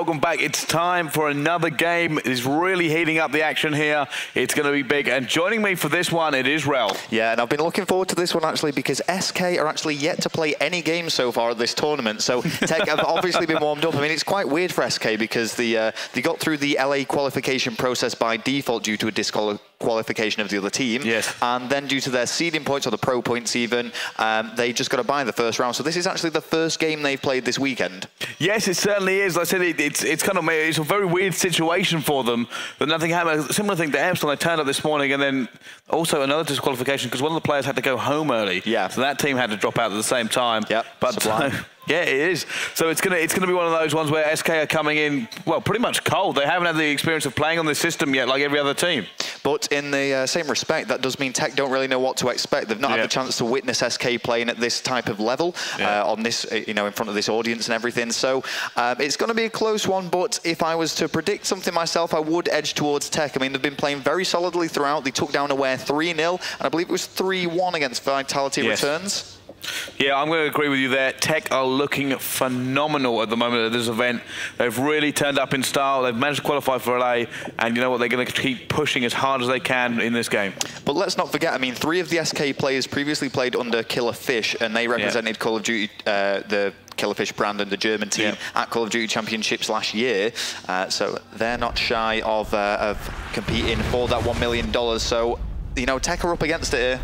welcome back. It's time for another game. It's really heating up the action here. It's going to be big. And joining me for this one, it is Rel. Yeah, and I've been looking forward to this one actually because SK are actually yet to play any games so far at this tournament. So TEC have obviously been warmed up. I mean, it's quite weird for SK because they got through the LA qualification process by default due to a disqualification of the other team. Yes. And then due to their seeding points or the pro points even, they just got to buy the first round. So this is actually the first game they've played this weekend. Yes, it certainly is. Like I said, it's a very weird situation for them, but nothing happened. A similar thing to Epsilon. They turned up this morning, and then also another disqualification because one of the players had to go home early. Yeah. So that team had to drop out at the same time. Yep. But yeah, it is. So it's gonna be one of those ones where SK are coming in, well, pretty much cold. They haven't had the experience of playing on this system yet, like every other team. But in the same respect, that does mean TEC don't really know what to expect. They've not had the chance to witness SK playing at this type of level on this, in front of this audience and everything. So it's going to be a close one. But if I was to predict something myself, I would edge towards TEC. I mean, they've been playing very solidly throughout. They took down Aware 3-0, and I believe it was 3-1 against Vitality Returns. Yeah, I'm going to agree with you there. TEC are looking phenomenal at the moment at this event. They've really turned up in style. They've managed to qualify for LA, and you know what? They're going to keep pushing as hard as they can in this game. But let's not forget, I mean, 3 of the SK players previously played under Killer Fish, and they represented Call of Duty, the Killerfish brand and the German team at Call of Duty Championships last year. So they're not shy of competing for that $1 million. So, TEC are up against it here.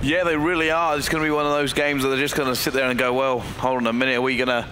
Yeah, they really are. It's going to be one of those games that they're just going to sit there and go, well, hold on a minute, are we going to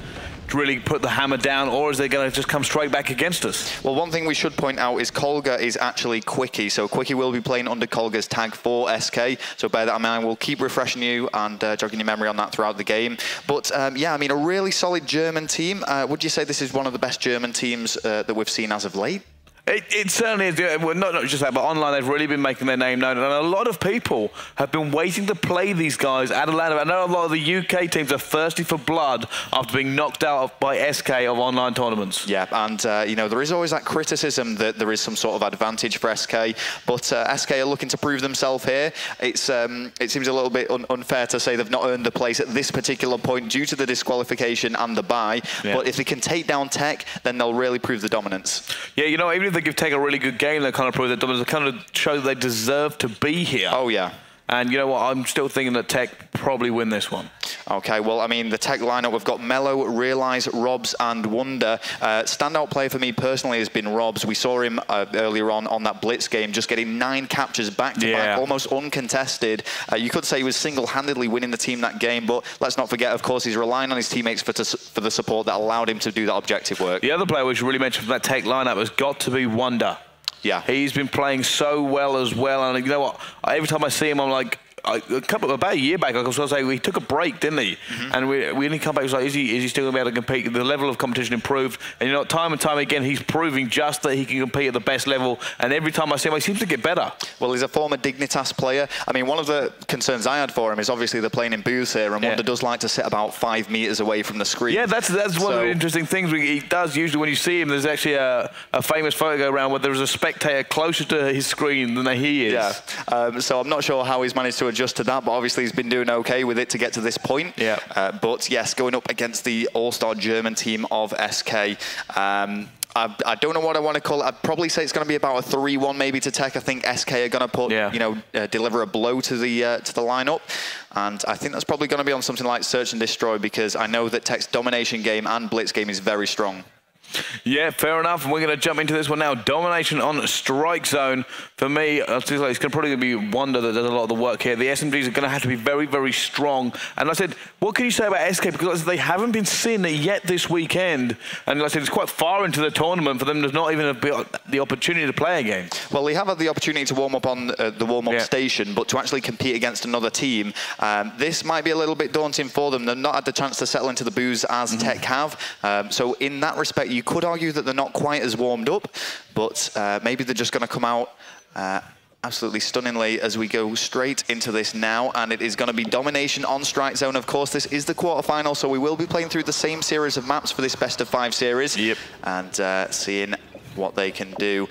really put the hammer down, or is they going to just come straight back against us? Well, one thing we should point out is Kolga is actually Quickie. So Quickie will be playing under Kolga's tag for SK. So bear that in mind. We'll keep refreshing you and jogging your memory on that throughout the game. But yeah, I mean, a really solid German team. Would you say this is one of the best German teams that we've seen as of late? It certainly is. Well, not just that, but online they've really been making their name known, and a lot of people have been waiting to play these guys at Atlanta. I know a lot of the UK teams are thirsty for blood after being knocked out by SK of online tournaments. Yeah, and there is always that criticism that there is some sort of advantage for SK, but SK are looking to prove themselves here. It seems a little bit unfair to say they've not earned the place at this particular point due to the disqualification and the bye, but if they can take down TEC, then they'll really prove the dominance. Yeah, even if they give TEC a really good game, they kind of prove their dominance. They kind of show that they deserve to be here. Oh, yeah. And you know what? I'm still thinking that TEC probably win this one. Okay, well, I mean, the TEC lineup, we've got Mello, Realize, Robs, and Wonder. Standout player for me personally has been Robs. We saw him earlier on that Blitz game, just getting 9 captures back-to-back, almost uncontested. You could say he was single-handedly winning the team that game, but let's not forget, of course, he's relying on his teamates for the support that allowed him to do that objective work. The other player we should really mention from that TEC lineup has got to be Wonder. Yeah, he's been playing so well as well, and you know what? Every time I see him, I'm like, about a year back, I was going to say, he took a break, didn't he? And we only come back, it was like, is he still going to be able to compete? The level of competition improved, and time and time again, he's proving just that he can compete at the best level, and every time I see him, he seems to get better. Well, he's a former Dignitas player. I mean, one of the concerns I had for him is obviously they're playing in booths here, and Wonder does like to sit about 5 meters away from the screen. Yeah, that's one of the interesting things he does. Usually when you see him, there's actually a famous photo go around where there's a spectator closer to his screen than he is. Yeah, so I'm not sure how he's managed to adjust to that, but obviously he's been doing okay with it to get to this point. Yeah. But yes, going up against the all-star German team of SK. I don't know what I want to call it. I'd probably say it's going to be about a 3-1 maybe to TEC. I think SK are going to put, deliver a blow to the lineup. And I think that's probably going to be on something like Search and Destroy, because I know that TEC's Domination game and Blitz game is very strong. Yeah, fair enough. And we're going to jump into this one now. Domination on Strikezone. For me, it's going to probably be Wonder that does a lot of the work here. The SMGs are going to have to be very, very strong. And like I said, what can you say about SK? Because they haven't been seeing it yet this weekend. And like I said, it's quite far into the tournament for them to not even have the opportunity to play a game. Well, they have had the opportunity to warm up on the warm-up station, but to actually compete against another team, this might be a little bit daunting for them. They've not had the chance to settle into the booths as TEC have. So in that respect, you could argue that they're not quite as warmed up, but maybe they're just going to come out absolutely stunningly as we go straight into this now, and it is going to be Domination on Strikezone. Of course, this is the quarterfinal, so we will be playing through the same series of maps for this best-of-5 series, and seeing what they can do.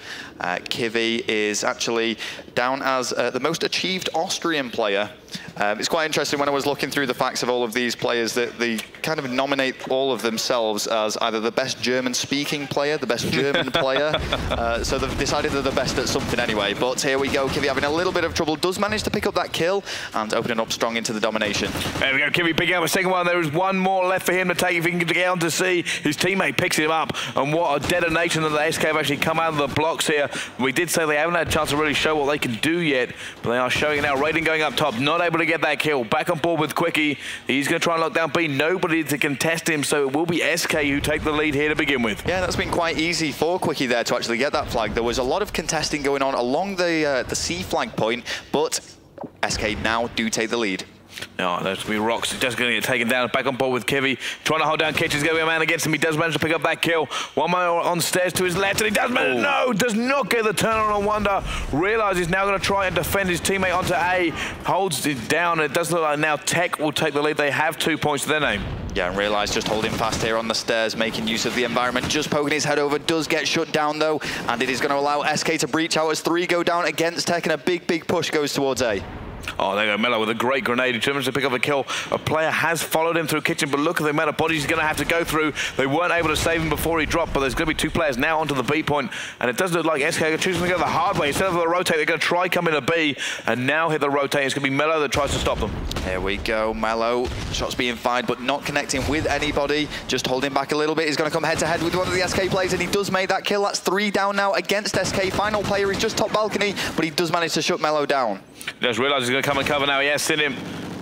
Kiwi is actually down as the most achieved Austrian player It's quite interesting when I was looking through the facts of all of these players that they kind of nominate all of themselves as either the best German-speaking player, the best German player. So they've decided they're the best at something anyway. But here we go, Kivy having a little bit of trouble, does manage to pick up that kill and opening up strong into the domination. There we go, Kivy picking up a second one. There is one more left for him to take if he can get on to see. His teammate picks him up, and what a detonation that the SK have actually come out of the blocks here. We did say they haven't had a chance to really show what they can do yet, but they are showing it now. Raiden going up top, not able to get that kill. Back on board with Quickie. He's going to try and lock down B. Nobody to contest him, so it will be SK who take the lead here to begin with. Yeah, that's been quite easy for Quickie there to actually get that flag. There was a lot of contesting going on along the C flag point, but SK now do take the lead. No, that's going to be Rocks. Just going to get taken down. Back on board with Kivy. Trying to hold down Kitchen's going to be a man against him. He does manage to pick up that kill. One more on stairs to his left, and he does manage. No, does not get the turn on Wonder. Realises he's now going to try and defend his teammate onto A. Holds it down, and it does look like now TEC will take the lead. They have 2 points to their name. Yeah, and Realize just holding fast here on the stairs, making use of the environment, just poking his head over, does get shut down though, and it is going to allow SK to breach out as 3 go down against TEC, and a big push goes towards A. Oh, there you go, Mello with a great grenade. He determines to pick up a kill. A player has followed him through Kitchen, but look at the amount of bodies he's going to have to go through. They weren't able to save him before he dropped, but there's going to be 2 players now onto the B point, and it does look like SK are choosing to go the hard way. Instead of the rotate, they're going to try come in a B, and now hit the rotate. It's going to be Mello that tries to stop them. There we go, Mello. Shots being fired, but not connecting with anybody. Just holding back a little bit. He's going to come head-to-head with one of the SK players, and he does make that kill. That's 3 down now against SK. Final player is just top balcony, but he does manage to shut Mello down. Just realised he's going to come and cover now. He has seen him.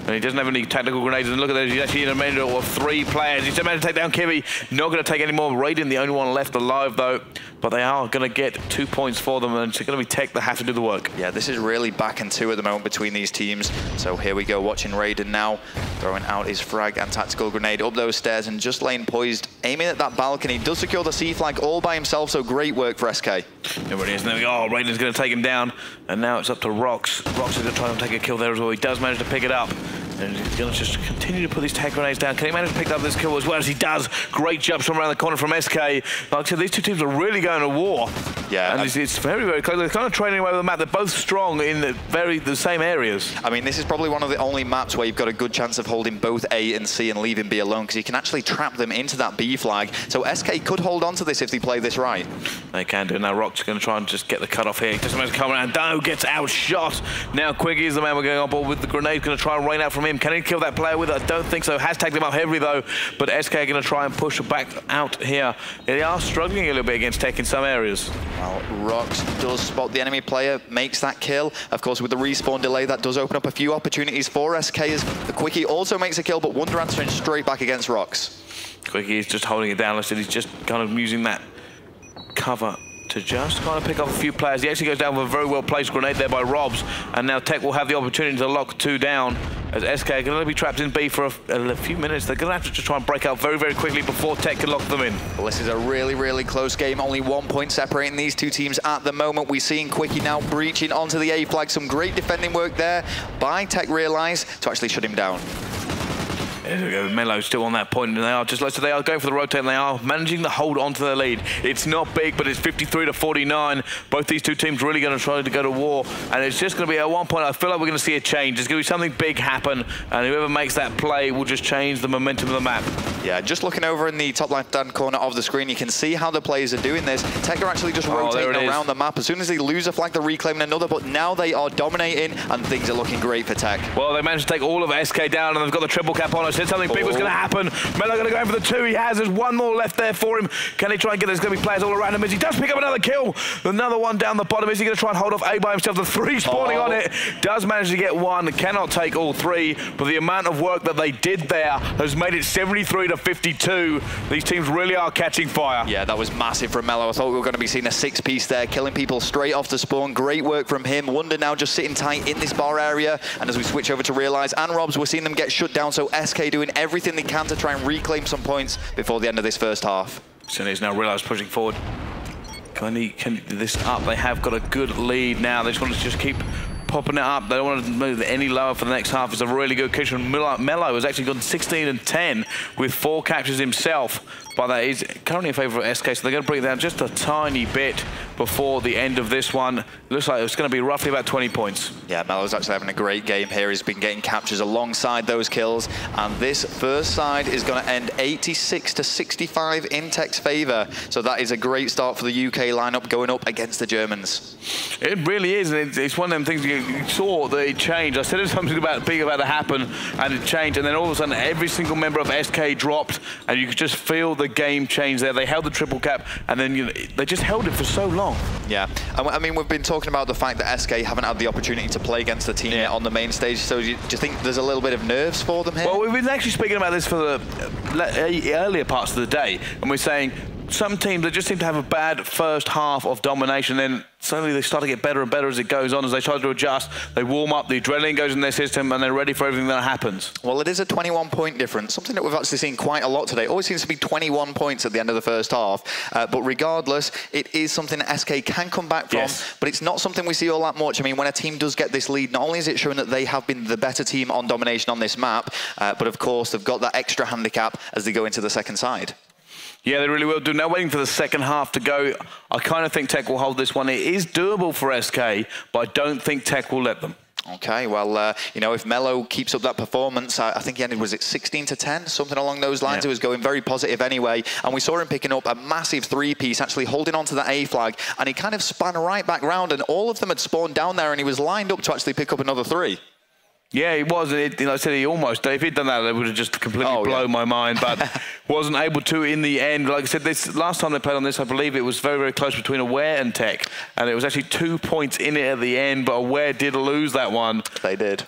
And he doesn't have any tactical grenades. And look at this, he's actually in a middle of 3 players. He's managed to take down Kivy. Not going to take any more. Raiden, the only one left alive, though. But they are going to get 2 points for them, and it's going to be TEC that have to do the work. Yeah, this is really back and 2 at the moment between these teams. So here we go, watching Raiden now, throwing out his frag and tactical grenade up those stairs and just laying poised, aiming at that balcony. Does secure the C flag all by himself, so great work for SK. There it is. There we go. Oh, Raiden's going to take him down, and now it's up to Rocks. Rocks is going to try and take a kill there as well. He does manage to pick it up. And he's going to just continue to put these tag grenades down. Can he manage to pick up this kill as well as he does? Great jumps from around the corner from SK. Like I said, these 2 teams are really going to war. Yeah, and it's very close. They're kind of training away with the map. They're both strong in the same areas. I mean, this is probably one of the only maps where you've got a good chance of holding both A and C and leaving B alone, because you can actually trap them into that B flag. So SK could hold on to this if they play this right. They can do. Now Rock's going to try and just get the cutoff here. He doesn't manage to come around. No, gets outshot. Now Quickie is the man we're going on board with the grenade. Going to try and rain out from him. Can he kill that player with it? I don't think so. Has tagged him up heavily though, but SK are going to try and push back out here. They are struggling a little bit against TEC in some areas. Well, Rocks does spot the enemy player, makes that kill. Of course, with the respawn delay, that does open up a few opportunities for SK as the Quickie also makes a kill, but Wonder answering straight back against Rocks. Quickie is just holding it down. Like I said, he's just kind of using that cover to just kind of pick up a few players. He actually goes down with a very well-placed grenade there by Robs, and now TEC will have the opportunity to lock 2 down, as SK are going to be trapped in B for a few minutes. They're going to have to just try and break out very quickly before TEC can lock them in. Well, this is a really close game. Only 1 point separating these 2 teams at the moment. We're seeing Quickie now breaching onto the A flag. Some great defending work there by TEC Realize to actually shut him down. There we go, Mello's still on that point, and they are just like so. They are going for the rotate, and they are managing to hold on to their lead. It's not big, but it's 53 to 49. Both these 2 teams really going to try to go to war, and it's just going to be at one point. I feel like we're going to see a change. There's going to be something big happen, and whoever makes that play will just change the momentum of the map. Yeah, just looking over in the top left-hand corner of the screen, you can see how the players are doing this. TEC are actually just rotating around the map. As soon as they lose a flag, they're reclaiming another, but now they are dominating, and things are looking great for TEC. Well, they managed to take all of SK down, and they've got the triple cap on. I said something big was going to happen. Mello going to go in for the 2. He has. There's 1 more left there for him. Can he try and get? There's going to be players all around him. As he does pick up another kill. Another one down the bottom. Is he going to try and hold off A by himself? The 3 spawning on it. Does manage to get 1. Cannot take all 3. But the amount of work that they did there has made it 73 to 52. These teams really are catching fire. Yeah, that was massive from Mello. I thought we were going to be seeing a 6-piece there, killing people straight off the spawn. Great work from him. Wonder now just sitting tight in this bar area. And as we switch over to Realize and Robs, we're seeing them get shut down. So SK doing everything they can to try and reclaim some points before the end of this first half. So he's now Realize pushing forward. Can this up? They have got a good lead now. They just want to just keep popping it up. They don't want to move any lower for the next half. It's a really good kitchen. Mello has actually gone 16 and 10 with 4 captures himself. But that is currently in favour of SK, so they're going to bring it down just a tiny bit. But before the end of this one. Looks like it's going to be roughly about 20 points. Yeah, Melo's actually having a great game here. He's been getting captures alongside those kills, and this first side is going to end 86 to 65 in TEC's favour. So that is a great start for the UK lineup going up against the Germans. It really is, and it's one of them things you saw that it changed. I said it was something big about to happen, and it changed, and then all of a sudden every single member of SK dropped, and you could just feel the game change there. They held the triple cap, and then they just held it for so long. Yeah, I mean, we've been talking about the fact that SK haven't had the opportunity to play against the team yet on the main stage, so do you think there's a little bit of nerves for them here? Well, we've been actually speaking about this for the earlier parts of the day, and we're saying some teams, they just seem to have a bad first half of domination, then suddenly they start to get better and better as it goes on, as they try to adjust, they warm up, the adrenaline goes in their system, and they're ready for everything that happens. Well, it is a 21-point difference, something that we've actually seen quite a lot today. It always seems to be 21 points at the end of the first half, but regardless, it is something that SK can come back from, but it's not something we see all that much. I mean, when a team does get this lead, not only is it showing that they have been the better team on domination on this map, but of course, they've got that extra handicap as they go into the second side. Yeah, they really will do. Now waiting for the second half to go. I kind of think TEC will hold this one. It is doable for SK, but I don't think TEC will let them. Okay, well, you know, if Melo keeps up that performance, I think he ended, was it 16 to 10? Something along those lines. It was going very positive anyway. And we saw him picking up a massive three-piece, actually holding on to that A flag. And he kind of spun right back round, and all of them had spawned down there, and he was lined up to actually pick up another three. Yeah, he was. I said he almost. If he'd done that, it would have just completely blown my mind. But wasn't able to in the end. Like I said, this last time they played on this, I believe it was very, very close between Aware and TEC, and it was actually 2 points in it at the end. But Aware did lose that one. They did.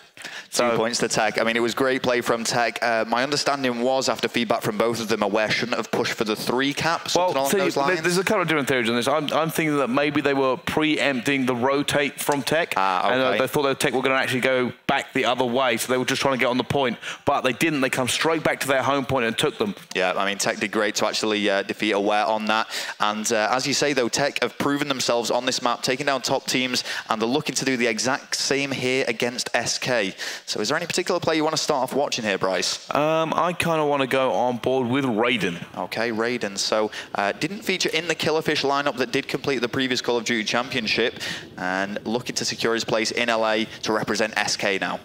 2 points to TEC. I mean, it was great play from TEC. My understanding was, after feedback from both of them, Aware shouldn't have pushed for the 3 cap, something along those lines. There's a couple of different theories on this. I'm thinking that maybe they were preempting the rotate from TEC, and they thought that TEC were going to actually go back the other way, so they were just trying to get on the point, but they didn't. They come straight back to their home point and took them. Yeah, I mean, TEC did great to actually defeat Aware on that, and as you say, though, TEC have proven themselves on this map, taking down top teams, and they're looking to do the exact same here against SK. So is there any particular play you want to start off watching here, Bryce? I kind of want to go on board with Raiden. Okay, Raiden. So didn't feature in the Killerfish lineup that did complete the previous Call of Duty Championship, and looking to secure his place in LA to represent SK now.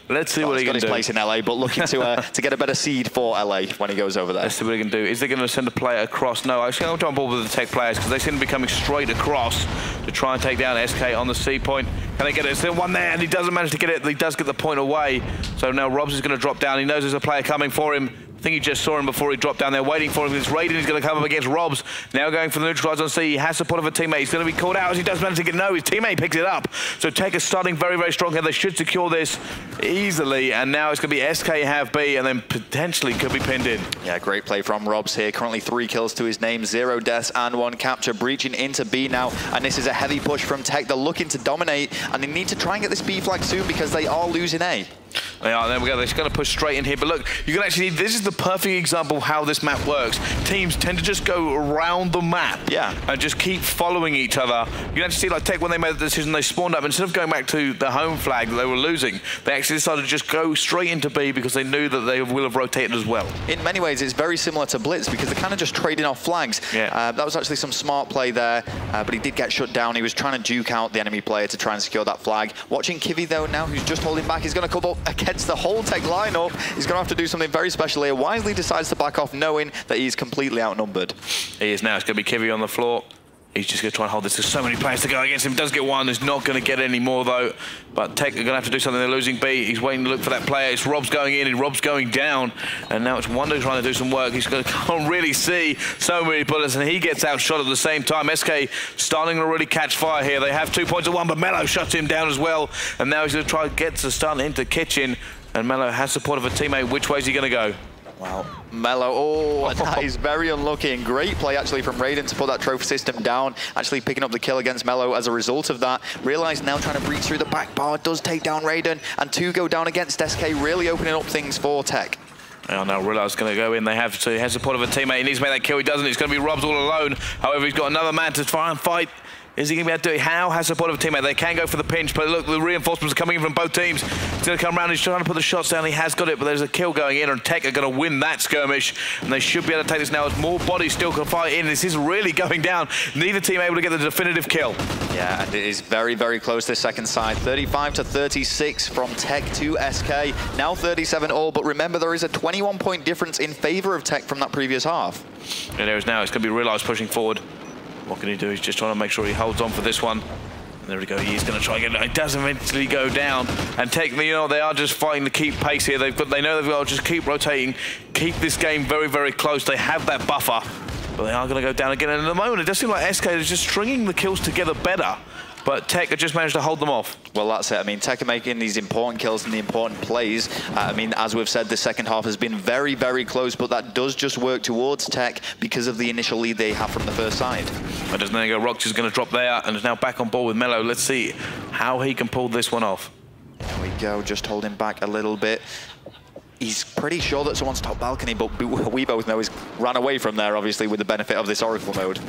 Let's see what he can do. He's got his place in LA, but looking to get a better seed for LA when he goes over there. Let's see what he can do. Is they going to send a player across? No, actually I'll jump on board with the TEC players because they seem to be coming straight across to try and take down SK on the C point. Can they get it? Still one there, and he doesn't manage to get it. He does get the point away. So now Robs is going to drop down. He knows there's a player coming for him. I think he just saw him before he dropped down there, waiting for him. This Raiden is going to come up against Robs. Now going for the neutralize on C. He has support of a teammate. He's going to be called out as he does manage to get no. His teammate picks it up. So TEC is starting very, very strong here. They should secure this easily. And now it's going to be SK have B, and then potentially could be pinned in. Yeah, great play from Robs here. Currently 3 kills to his name, 0 deaths and 1 capture. Breaching into B now. And this is a heavy push from TEC. They're looking to dominate, and they need to try and get this B flag soon because they are losing A. They are. There we go. They're just going to push straight in here. But look, you can actually, this is the perfect example of how this map works. Teams tend to just go around the map and just keep following each other. You can actually see, like TEC, when they made the decision, they spawned up. Instead of going back to the home flag that they were losing, they actually decided to just go straight into B because they knew that they will have rotated as well. In many ways, it's very similar to Blitz because they're kind of just trading off flags. That was actually some smart play there, but he did get shut down. He was trying to duke out the enemy player to try and secure that flag. Watching Kivy, though, now, who's just holding back, he's going to come up against the whole TEC lineup. He's going to have to do something very special here. Wisely decides to back off, knowing that he's completely outnumbered. He is now. It's going to be Kivy on the floor. He's just going to try and hold this. There's so many players to go against him. Does get one. He's not going to get any more, though. But TEC are going to have to do something. They're losing B. He's waiting to look for that player. It's Rob's going in and Rob's going down. And now it's Wonder trying to do some work. He's going to can't really see so many bullets, and he gets outshot at the same time. SK starting to really catch fire here. They have 2 points to 1, but Melo shuts him down as well. And now he's going to try and get to start into Kitchen. And Melo has support of a teammate. Which way is he going to go? Wow, Melo, that is very unlucky, and great play actually from Raiden to put that trophy system down, actually picking up the kill against Melo as a result of that. Realize now trying to breach through the back bar, does take down Raiden, and 2 go down against SK, really opening up things for TEC. Oh, now Rilla's going to go in. They have support of a teammate. He needs to make that kill. He doesn't. It's going to be Robs all alone. However, he's got another man to try and fight. Is he going to be able to do it? How has support of a teammate? They can go for the pinch, but look, the reinforcements are coming in from both teams. He's going to come around, he's trying to put the shots down. He has got it, but there's a kill going in, and TEC are going to win that skirmish, and they should be able to take this now as more bodies still can fight in. This is really going down. Neither team able to get the definitive kill. Yeah, and it is very, very close this second side. 35 to 36 from TEC to SK. Now 37 all, but remember there is a 21-point difference in favor of TEC from that previous half. And there is now. It's going to be realized pushing forward. What can he do? He's just trying to make sure he holds on for this one. And there we go. He's going to try again. It does eventually go down. And TEC, you know, they are just fighting to keep pace here. They know they've got to just keep rotating, keep this game very, very close. They have that buffer, but they are going to go down again. And at the moment, it does seem like SK is just stringing the kills together better. But TEC have just managed to hold them off. Well, that's it. I mean, TEC are making these important kills and the important plays. I mean, as we've said, the second half has been very, very close, but that does just work towards TEC because of the initial lead they have from the first side. But doesn't there go? Rox is going to drop there and is now back on board with Mello. Let's see how he can pull this one off. There we go, just holding back a little bit. He's pretty sure that someone's top balcony, but we both know he's ran away from there, obviously, with the benefit of this Oracle mode.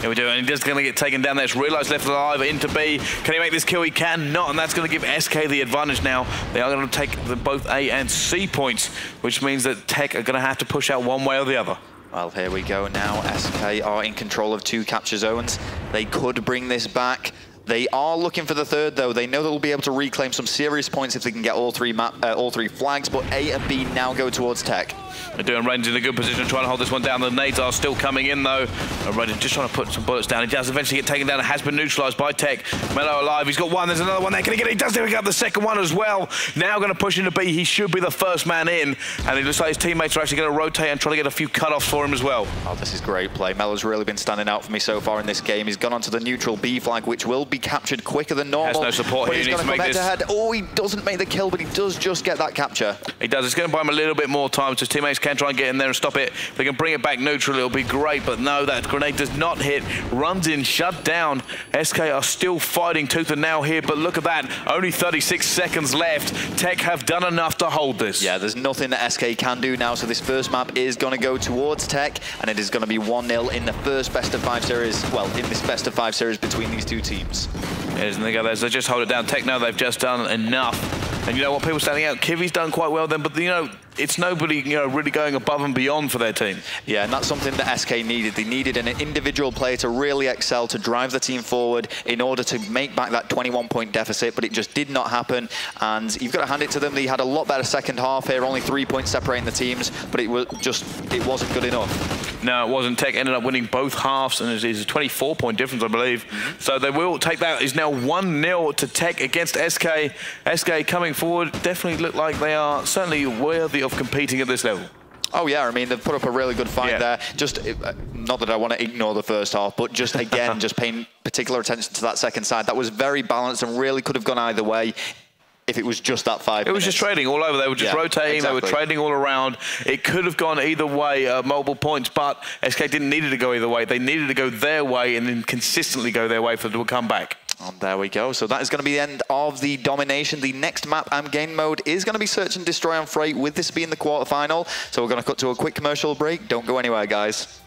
Here we do, and he's going to get taken down there. It's realized left alive into B. Can he make this kill? He can not, and that's going to give SK the advantage now. They are going to take both A and C points, which means that TEC are going to have to push out one way or the other. Well, here we go now. SK are in control of 2 capture zones. They could bring this back. They are looking for the third, though. They know they'll be able to reclaim some serious points if they can get all three flags, but A and B now go towards TEC. They're doing Rain's in a good position, trying to hold this one down. The nades are still coming in, though. Rain just trying to put some bullets down. He does eventually get taken down. It has been neutralized by TEC. Mello alive. He's got one. There's another one there. Can he get it? He does pick up the second one as well. Now going to push into B. He should be the first man in. And it looks like his teammates are actually going to rotate and try to get a few cut-offs for him as well. Oh, this is great play. Mello's really been standing out for me so far in this game. He's gone onto the neutral B flag, which will be captured quicker than normal. Has no support here. He needs to make this. Head. Oh, he doesn't make the kill, but he does just get that capture. He does. It's going to buy him a little bit more time, so his teammates can try and get in there and stop it. If they can bring it back neutral, it'll be great, but no, that grenade does not hit. Runs in, shut down. SK are still fighting tooth and nail here, but look at that. Only 36 seconds left. TEC have done enough to hold this. Yeah, there's nothing that SK can do now, so this first map is going to go towards TEC, and it is going to be 1-0 in the first best-of-5 series, well, in this best-of-5 series between these two teams. And they go there, so they just hold it down. TEC know they've just done enough. And you know what, people standing out, Kiwi's done quite well then, but you know, it's nobody, you know, really going above and beyond for their team. Yeah, and that's something that SK needed. They needed an individual player to really excel, to drive the team forward in order to make back that 21-point deficit, but it just did not happen. And you've got to hand it to them. They had a lot better second half here, only 3 points separating the teams, but it wasn't good enough. No, it wasn't. TEC ended up winning both halves, and it's a 24-point difference, I believe. So they will take that. It's now 1-0 to TEC against SK. SK coming forward definitely look like they are certainly worthy of competing at this level. Oh yeah, I mean, they've put up a really good fight there. Just, not that I want to ignore the first half, but just again, just paying particular attention to that second side. That was very balanced and really could have gone either way if it was just that 5 minutes. It was just trading all over. They were just rotating, exactly. They were trading all around. It could have gone either way, multiple points, but SK didn't need it to go either way. They needed to go their way and then consistently go their way for them to come back. And there we go. So that is going to be the end of the Domination. The next map and game mode is going to be Search and Destroy on Freight, with this being the quarterfinal. So we're going to cut to a quick commercial break. Don't go anywhere, guys.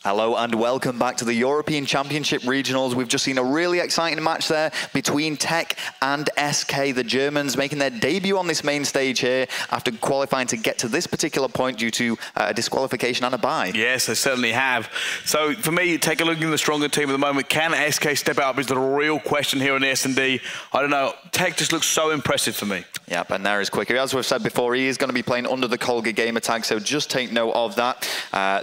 Hello and welcome back to the European Championship Regionals. We've just seen a really exciting match there between TEC and SK. The Germans making their debut on this main stage here after qualifying to get to this particular point due to a disqualification and a bye. Yes, they certainly have. So for me, take a look at the stronger team at the moment. Can SK step up is the real question here on the S&D. I don't know. TEC just looks so impressive for me. Yep, and there is Quicker. As we've said before, he is going to be playing under the Colga gamer tag, so just take note of that.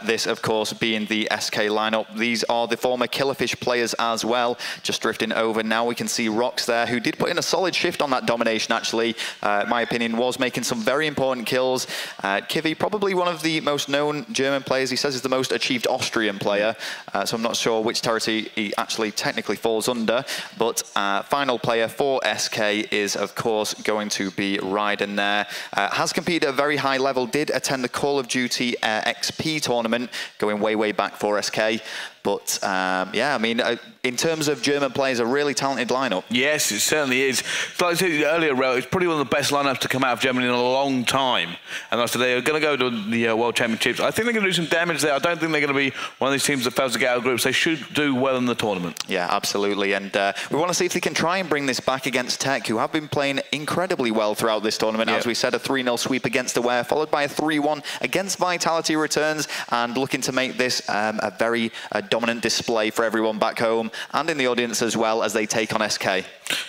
This, of course, being the SK lineup. These are the former Killerfish players as well. Just drifting over. Now we can see Rox there, who did put in a solid shift on that Domination, actually. In my opinion, was making some very important kills. Kivi, probably one of the most known German players. He says he's the most achieved Austrian player, so I'm not sure which territory he actually technically falls under. But final player for SK is, of course, going to be Raiden there. Has competed at a very high level, did attend the Call of Duty XP tournament, going way back for SK. But yeah, I mean, in terms of German players, a really talented lineup. Yes, it certainly is. Like I said earlier, Rel, it's probably one of the best lineups to come out of Germany in a long time. And like I said, they're going to go to the World Championships. I think they're going to do some damage there. I don't think they're going to be one of these teams that fails to get out of groups. They should do well in the tournament. Yeah, absolutely. And we want to see if they can try and bring this back against TEC, who have been playing incredibly well throughout this tournament. As we said, a 3-0 sweep against Aware, followed by a 3-1 against Vitality Returns, and looking to make this a very dominant display for everyone back home and in the audience as well as they take on SK.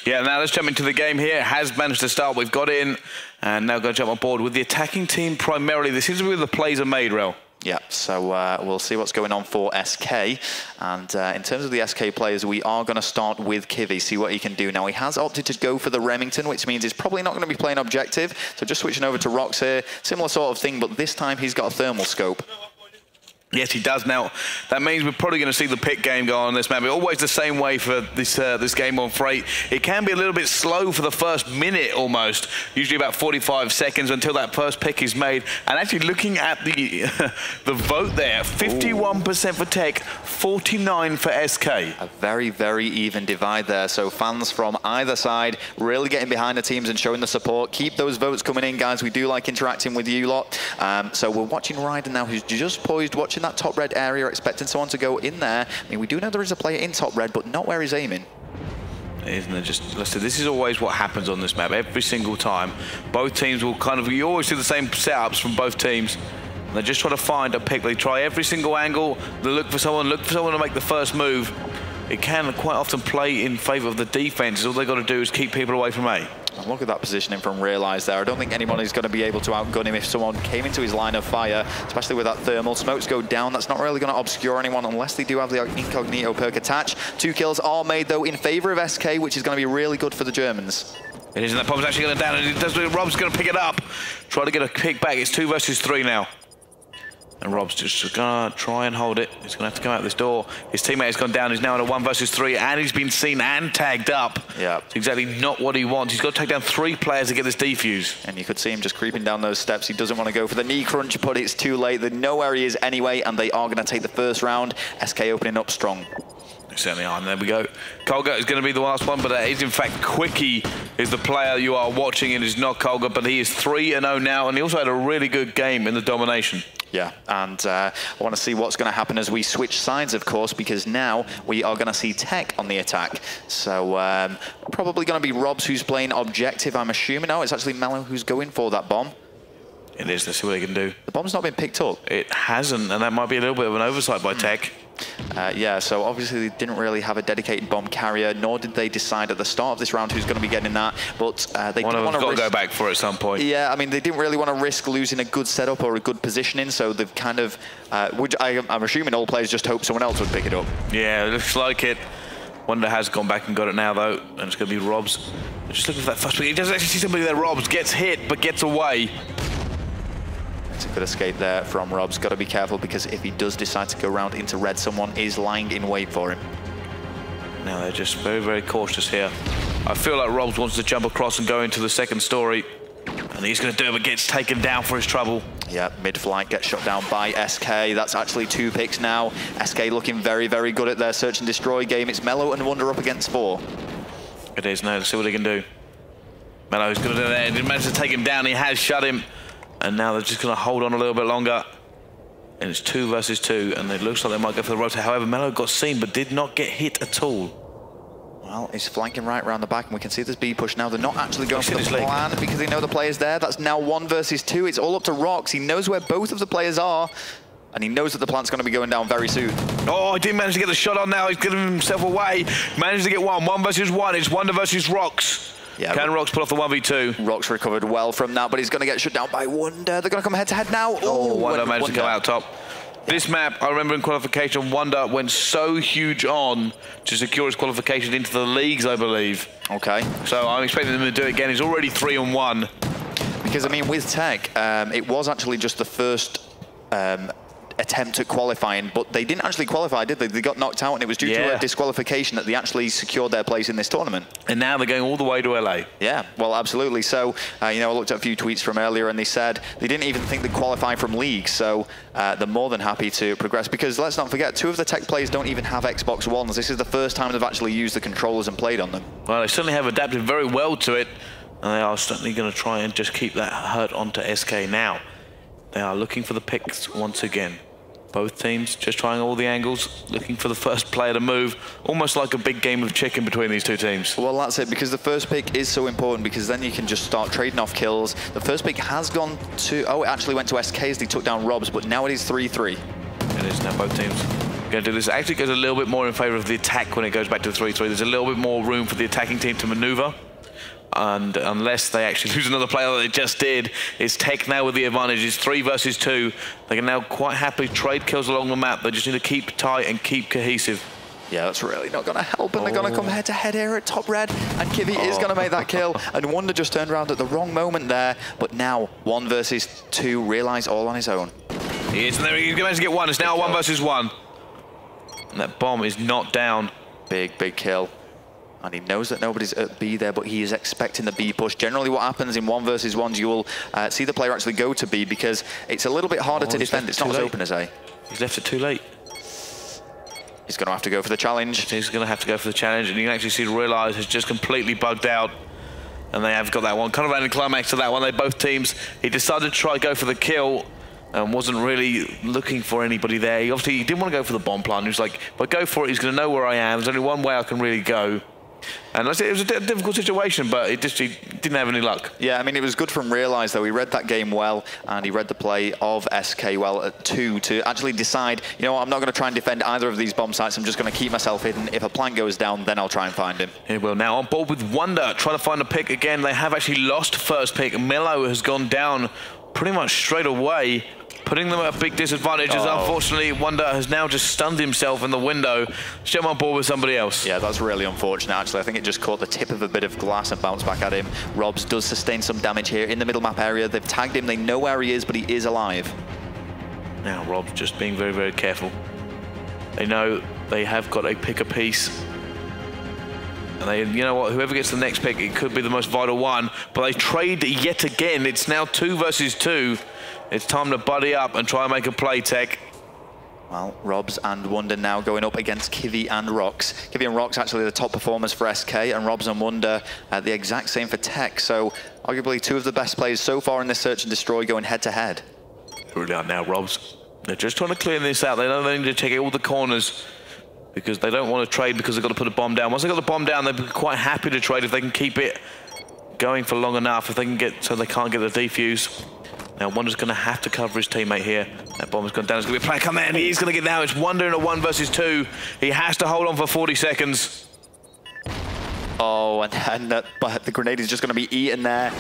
Yeah, now let's jump into the game here. Has managed to start. We've got in and now going to jump on board with the attacking team primarily. This seems to be where the plays are made, Rel. Yeah, so we'll see what's going on for SK. And in terms of the SK players, we are going to start with Kivi, see what he can do. Now, he has opted to go for the Remington, which means he's probably not going to be playing objective. So just switching over to Rox here. Similar sort of thing, but this time he's got a thermal scope. Yes, he does. Now, that means we're probably going to see the pick game go on this map. It's always the same way for this game on Freight. It can be a little bit slow for the first minute almost, usually about 45 seconds until that first pick is made. And actually looking at the the vote there, 51% for TEC, 49 for SK. A very even divide there. So fans from either side really getting behind the teams and showing the support. Keep those votes coming in, guys. We do like interacting with you lot. So we're watching Raiden now, who's just poised, watching that top red area, expecting someone to go in there. I mean, we do know there is a player in top red, but not where he's aiming. Isn't it just, listen, this is always what happens on this map every single time. Both teams will kind of, you always see the same setups from both teams. And they just try to find a pick. They try every single angle. They look for someone to make the first move. It can quite often play in favor of the defense. All they got to do is keep people away from A. And look at that positioning from Realize there. I don't think anyone is going to be able to outgun him if someone came into his line of fire, especially with that thermal. Smokes go down. That's not really going to obscure anyone unless they do have the incognito perk attached. 2 kills are made, though, in favor of SK, which is going to be really good for the Germans. It is, and that bomb's actually going to down, and it does. Rob's going to pick it up. Try to get a pick back. It's 2 versus 3 now. And Rob's just going to try and hold it. He's going to have to come out this door. His teammate has gone down. He's now in a 1 versus 3, and he's been seen and tagged up. Yeah. It's exactly not what he wants. He's got to take down 3 players to get this defuse. And you could see him just creeping down those steps. He doesn't want to go for the knee crunch, but it's too late. They know where he is anyway, and they are going to take the first round. SK opening up strong. They certainly are, and there we go. Colga is going to be the last one, but that is in fact Quickie is the player you are watching. It is not Colga, but he is 3-0 now, and he also had a really good game in the Domination. Yeah, and I want to see what's going to happen as we switch sides, of course, because now we are going to see TEC on the attack. So probably going to be Robs who's playing objective, I'm assuming. Oh, it's actually Mello who's going for that bomb. It is. Let's see what they can do. The bomb's not been picked up. It hasn't, and that might be a little bit of an oversight by TEC. Yeah, so obviously they didn't really have a dedicated bomb carrier, nor did they decide at the start of this round who's going to be getting that. But they didn't want to go back for it at some point. Yeah, I mean, they didn't really want to risk losing a good setup or a good positioning, so they've kind of, I'm assuming all players just hope someone else would pick it up. Yeah, it looks like it. Wonder has gone back and got it now, though, and it's going to be Robs. Just looking for that first pick. He doesn't actually see somebody there. Robs gets hit, but gets away. It's a good escape there from Robs. Got to be careful, because if he does decide to go round into red, someone is lying in wait for him. Now they're just very cautious here. I feel like Robs wants to jump across and go into the second story, and he's going to do it, but gets taken down for his trouble. Yeah, mid-flight gets shot down by SK. That's actually 2 picks now. SK looking very good at their search and destroy game. It's Mello and Wonder up against 4. It is. Now let's see what he can do. Mello's going to do that. He managed to take him down. He has shut him. And now they're just going to hold on a little bit longer. And it's 2 versus 2, and it looks like they might go for the rotate. However, Mello got seen, but did not get hit at all. Well, he's flanking right around the back, and we can see this B push now. They're not actually going for the plan because they know the player's there. That's now 1 versus 2. It's all up to Rox. He knows where both of the players are, and he knows that the plant's going to be going down very soon. Oh, he didn't manage to get the shot on now. He's giving himself away. Managed to get 1 versus 1. It's Wonder versus Rox. Yeah, can Rox pull off the 1v2? Rox recovered well from that, but he's going to get shut down by Wonder. They're going to come head-to-head now. Oh, Wonder managed to come out top. This map, I remember in qualification, Wonder went so huge on to secure his qualification into the leagues, I believe. Okay. So I'm expecting him to do it again. He's already 3-1. Because, I mean, with TEC, it was actually just the first attempt at qualifying, but they didn't actually qualify, did they? They got knocked out, and it was due to a disqualification that they actually secured their place in this tournament. And now they're going all the way to LA. Yeah, well, absolutely. So, you know, I looked at a few tweets from earlier, and they said they didn't even think they'd qualify from leagues, so they're more than happy to progress, because let's not forget, 2 of the TEC players don't even have Xbox Ones. This is the first time they've actually used the controllers and played on them. Well, they certainly have adapted very well to it, and they are certainly going to try and just keep that hurt onto SK now. They are looking for the picks once again. Both teams just trying all the angles, looking for the first player to move, almost like a big game of chicken between these two teams. Well, that's it, because the first pick is so important, because then you can just start trading off kills. The first pick has gone to, oh, it actually went to SK as they took down Robs, but now it is 3-3. It is now both teams going to do this. It actually goes a little bit more in favor of the attack when it goes back to 3-3. There's a little bit more room for the attacking team to maneuver. And unless they actually lose another player that they just did, it's TEC now with the advantage. It's 3 versus 2. They can now quite happily trade kills along the map. They just need to keep tight and keep cohesive. Yeah, that's really not going to help, and they're going to come head-to-head here at top red, and Kivy is going to make that kill, and Wonder just turned around at the wrong moment there, but now 1 versus 2, realize all on his own. He is, and there he's going to get 1. It's now 1 versus 1. And that bomb is not down. Big kill. And he knows that nobody's at B there, but he is expecting the B push. Generally what happens in 1 versus 1s, you will see the player actually go to B, because it's a little bit harder to defend. It's not as open as A. He's left it too late. He's going to have to go for the challenge. He's going to have to go for the challenge, and you can actually see Realize has just completely bugged out. And they have got that one. Kind of anticlimax to that one. They both teams, he decided to try go for the kill, and wasn't really looking for anybody there. He obviously didn't want to go for the bomb plant. He was like, if I go for it, he's going to know where I am. There's only one way I can really go. And it was a difficult situation, but he didn't have any luck. Yeah, I mean, it was good from Realize, though. He read that game well, and he read the play of SK well at 2 to actually decide, you know what, I'm not going to try and defend either of these bomb sites. I'm just going to keep myself hidden. If a plant goes down, then I'll try and find him. He will now on board with Wonder, trying to find a pick again. They have actually lost first pick. Mello has gone down pretty much straight away, putting them at a big disadvantage, as unfortunately Wonder has now just stunned himself in the window. Still on board with somebody else. Yeah, that's really unfortunate, actually. I think it just caught the tip of a bit of glass and bounced back at him. Robs does sustain some damage here in the middle map area. They've tagged him, they know where he is, but he is alive. Now Robs just being very, very careful. They know they have got a pick apiece. And they, you know what, whoever gets the next pick, it could be the most vital one. But they trade yet again. It's now 2 versus 2. It's time to buddy up and try and make a play, TEC. Well, Robs and Wonder now going up against Kivy and Rox. Kivy and Rox actually the top performers for SK, and Robs and Wonder the exact same for TEC. So arguably 2 of the best players so far in this Search and Destroy going head-to-head. Really are now, Robs. They're just trying to clear this out. They know they need to check all the corners, because they don't want to trade because they've got to put a bomb down. Once they've got the bomb down, they'd be quite happy to trade if they can keep it going for long enough, if they can get, so they can't get the defuse. Now Wonder's going to have to cover his teammate here. That bomb has gone down. It's going to be a play. Come in. He's going to get down. It's Wonder in a 1 versus 2. He has to hold on for 40 seconds. Oh, and the grenade is just going to be eaten there.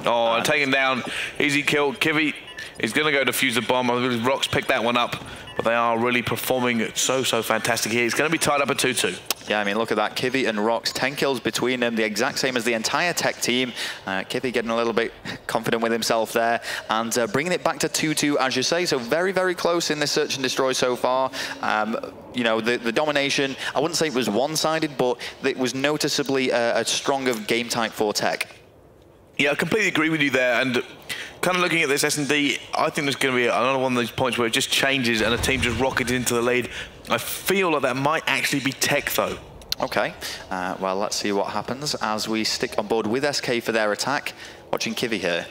Oh, and taken down. Easy kill. Kivy is going to go defuse the bomb. I believe Rox picked that one up. But they are really performing so fantastic here. He's going to be tied up at 2-2. Yeah, I mean, look at that. Kivy and Rox, 10 kills between them, the exact same as the entire TEC team. Kivy getting a little bit confident with himself there, and bringing it back to 2-2, as you say. So very, very close in this Search and Destroy so far. You know, the domination, I wouldn't say it was one-sided, but it was noticeably a stronger game type for TEC. Yeah, I completely agree with you there, and kind of looking at this S&D, I think there's going to be another one of these points where it just changes and a team just rockets into the lead. I feel like that might actually be TEC, though. Okay, well, let's see what happens as we stick on board with SK for their attack. Watching Kivy here.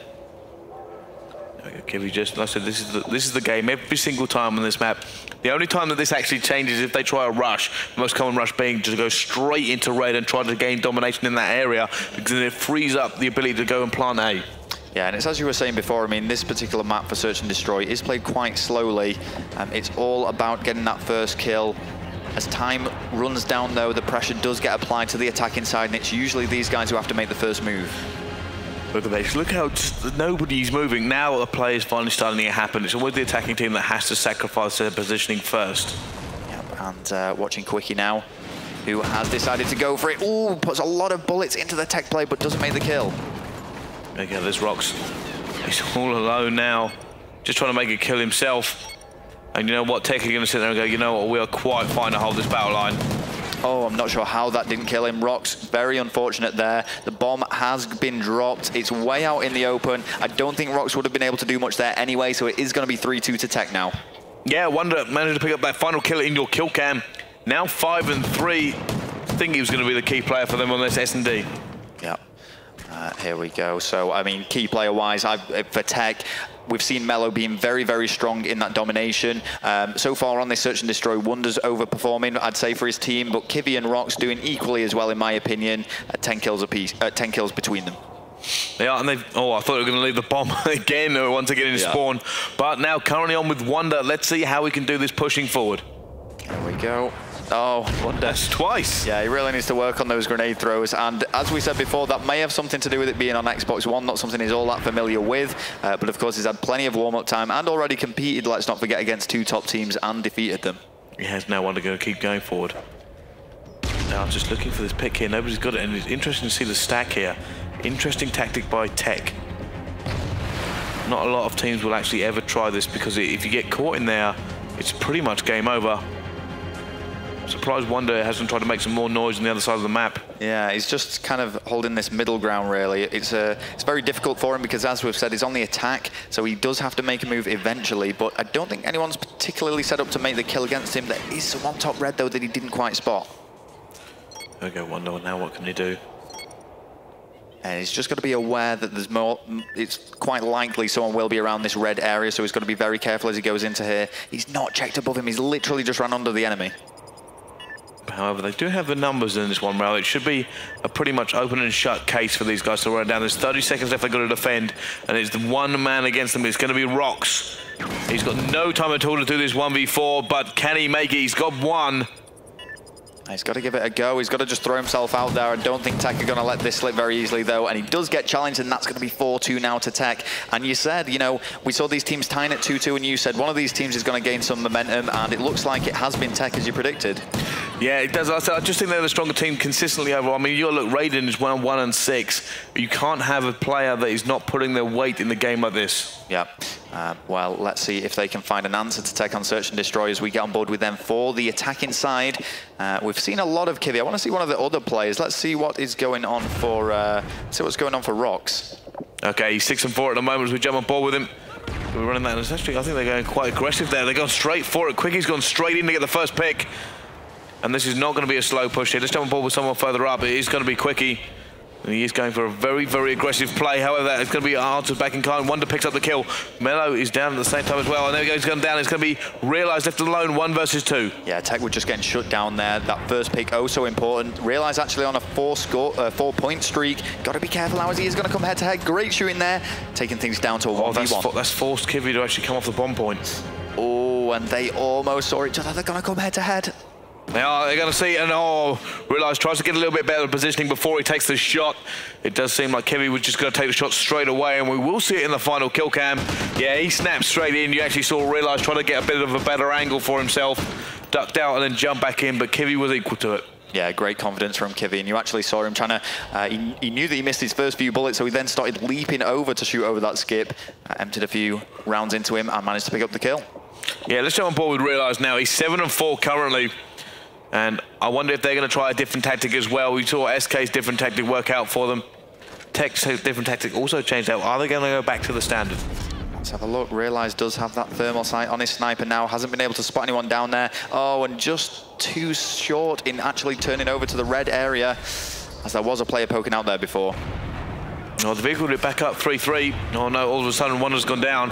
Kivy just, like I said, this is the game every single time on this map. The only time that this actually changes is if they try a rush. The most common rush being to go straight into red and try to gain domination in that area, because then it frees up the ability to go and plant A. Yeah, and it's as you were saying before, I mean, this particular map for Search and Destroy is played quite slowly. It's all about getting that first kill. As time runs down, though, the pressure does get applied to the attacking side, and it's usually these guys who have to make the first move. Look at this. Look how just nobody's moving. Now a play is finally starting to happen. It's always the attacking team that has to sacrifice their positioning first. Yep, and watching Quickie now, who has decided to go for it. Ooh, puts a lot of bullets into the tech play, but doesn't make the kill. Okay, there's Rocks. He's all alone now, just trying to make a kill himself. And you know what? TEC are going to sit there and go, you know what? We are quite fine to hold this battle line. Oh, I'm not sure how that didn't kill him. Rocks, very unfortunate there. The bomb has been dropped. It's way out in the open. I don't think Rocks would have been able to do much there anyway, so it is going to be 3-2 to TEC now. Yeah, Wonder managed to pick up that final kill in your kill cam. Now 5-3. I think he was going to be the key player for them on this S&D. Yeah. Here we go. So, I mean, key player-wise, for TEC, we've seen Mello being very, very strong in that domination. So far on this Search and Destroy, Wonder's overperforming, I'd say, for his team, but Kivy and Rocks doing equally as well, in my opinion, at 10 kills apiece, 10 kills between them. They are, and they've, oh, I thought they were going to leave the bomb again once again in spawn. But now currently on with Wonder. Let's see how we can do this pushing forward. There we go. Oh, Wonder. That's twice. Yeah, he really needs to work on those grenade throws. And as we said before, that may have something to do with it being on Xbox One, not something he's all that familiar with. But of course, he's had plenty of warm-up time and already competed, let's not forget, against 2 top teams and defeated them. He has now Wonder going to keep going forward. Now just looking for this pick here. Nobody's got it, and it's interesting to see the stack here. Interesting tactic by TEC. Not a lot of teams will actually ever try this, because if you get caught in there, it's pretty much game over. Surprised Wonder hasn't tried to make some more noise on the other side of the map. Yeah, he's just kind of holding this middle ground, really. It's very difficult for him because, as we've said, he's on the attack, so he does have to make a move eventually, but I don't think anyone's particularly set up to make the kill against him. There is some on top red, though, that he didn't quite spot. There we go, Wonder. Now what can he do? And he's just got to be aware that there's more, it's quite likely someone will be around this red area, so he's got to be very careful as he goes into here. He's not checked above him, he's literally just run under the enemy. However, they do have the numbers in this one round. It should be a pretty much open and shut case for these guys to run down. There's 30 seconds left they've got to defend, and it's the one man against them. It's going to be Rocks. He's got no time at all to do this 1v4, but can he make it? He's got one. He's got to give it a go. He's got to just throw himself out there. I don't think TEC are going to let this slip very easily, though. And he does get challenged, and that's going to be 4-2 now to TEC. And you said, you know, we saw these teams tying at 2-2, and you said one of these teams is going to gain some momentum, and it looks like it has been TEC, as you predicted. Yeah, it does. I just think they're the stronger team consistently overall. I mean, you look, Raiden is 1-1-6. But you can't have a player that is not putting their weight in the game like this. Yeah. Well, let's see if they can find an answer to TEC on Search and Destroy as we get on board with them for the attacking side. We've seen a lot of Kivy. I want to see one of the other players. Let's see what is going on for Rocks. Okay, he's 6-4 at the moment as we jump on board with him. We're running that. Actually, I think they're going quite aggressive there. They're going straight for it. Quickie's gone straight in to get the first pick. And this is not going to be a slow push here. Let's jump on board with someone further up. It is going to be Quickie. And he is going for a very, very aggressive play. However, it's going to be answered back in kind. Wonder picks up the kill. Mello is down at the same time as well. And there we go, he's gone down. It's going to be Realize left alone, 1 versus 2. Yeah, TEC were just getting shut down there. That first pick, oh so important. Realize actually on a 4-point streak. Got to be careful now as he is going to come head-to-head. Great shooting there. Taking things down to a 1v1. That's forced Kivy to actually come off the bomb point. Oh, and they almost saw each other. They're going to come head-to-head. They're going to see, and Realize tries to get a little bit better positioning before he takes the shot. It does seem like Kivy was just going to take the shot straight away, and we will see it in the final kill cam. Yeah, he snapped straight in. You actually saw Realize try to get a bit of a better angle for himself, ducked out and then jump back in, but Kivy was equal to it. Yeah, great confidence from Kivy, and you actually saw him trying to, he knew that he missed his first few bullets, so he then started leaping over to shoot over that skip, emptied a few rounds into him and managed to pick up the kill. Yeah, let's jump on board with Realize now. He's 7-4 currently. And I wonder if they're going to try a different tactic as well. We saw SK's different tactic work out for them. TEC's different tactic also changed out. Are they going to go back to the standard? Let's have a look. Realize does have that thermal sight on his sniper now. Hasn't been able to spot anyone down there. Oh, and just too short in actually turning over to the red area, as there was a player poking out there before. Oh, the vehicle did back up 3-3. Oh no, all of a sudden Wonder's gone down.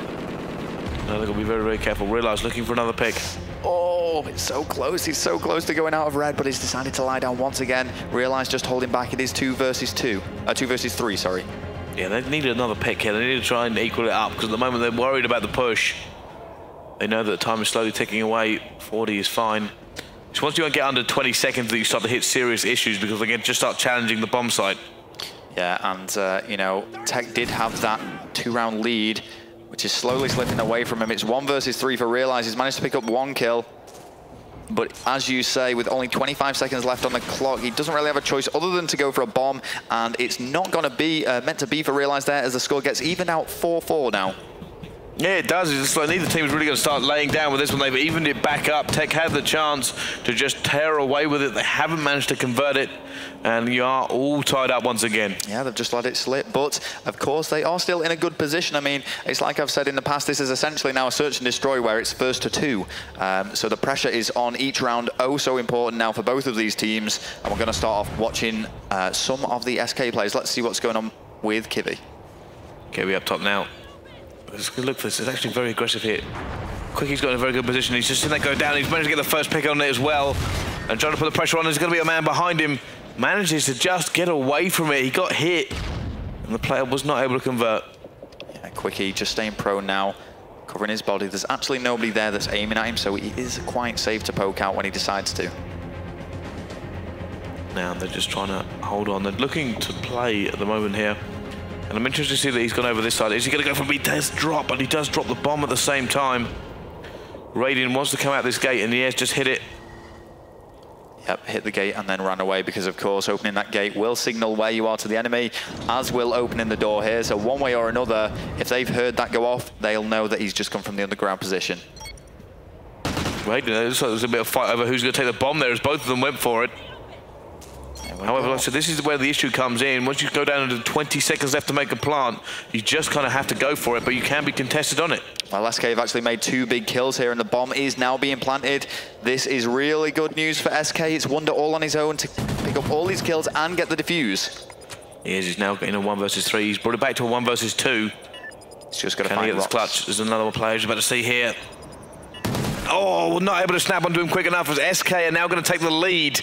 No, they've got to be very, very careful. Realize looking for another pick. Oh, it's so close. He's so close to going out of red, but he's decided to lie down once again. Realize just holding back. It is 2 versus 2. 2 versus 3, sorry. Yeah, they need another pick here. They need to try and equal it up because at the moment they're worried about the push. They know that the time is slowly ticking away. 40 is fine. Just once you get under 20 seconds that you start to hit serious issues because they can just start challenging the bomb site. Yeah, and, you know, TEC did have that 2-round lead, which is slowly slipping away from him. It's 1 versus 3 for Realize. He's managed to pick up 1 kill. But as you say, with only 25 seconds left on the clock, he doesn't really have a choice other than to go for a bomb. And it's not going to be meant to be for Realize there as the score gets evened out 4-4 now. Yeah, it does. It's like neither team is really going to start laying down with this one. They've evened it back up. TEC had the chance to just tear away with it. They haven't managed to convert it. And you are all tied up once again. Yeah, they've just let it slip. But, of course, they are still in a good position. I mean, it's like I've said in the past, this is essentially now a search and destroy where it's first to 2. So the pressure is on each round. Oh, so important now for both of these teams. And we're going to start off watching some of the SK players. Let's see what's going on with Kivy. Kivy up top now. Look for this. It's actually very aggressive here. Quickie's got in a very good position. He's just seen that go down. He's managed to get the first pick on it as well. And trying to put the pressure on. There's going to be a man behind him. Manages to just get away from it. He got hit. And the player was not able to convert. Yeah, Quickie just staying prone now. Covering his body. There's actually nobody there that's aiming at him. So he is quite safe to poke out when he decides to. Now they're just trying to hold on. They're looking to play at the moment here. And I'm interested to see that he's gone over this side. Is he going to go for? He does drop, but he does drop the bomb at the same time. Radiant wants to come out this gate, and he has just hit it. Yep, hit the gate and then ran away because, of course, opening that gate will signal where you are to the enemy, as will opening the door here. So one way or another, if they've heard that go off, they'll know that he's just come from the underground position. Radiant, there's a bit of fight over who's going to take the bomb there, as both of them went for it. However, like I said, this is where the issue comes in. Once you go down to 20 seconds left to make a plant, you just kind of have to go for it, but you can be contested on it. Well, SK have actually made 2 big kills here, and the bomb is now being planted. This is really good news for SK. It's Wonder all on his own to pick up all these kills and get the defuse. He is. He's now getting a 1 versus 3. He's brought it back to a 1 versus 2. He's just got to find Can he get this clutch? There's another one player he's about to see here. Oh, not able to snap onto him quick enough as SK are now going to take the lead.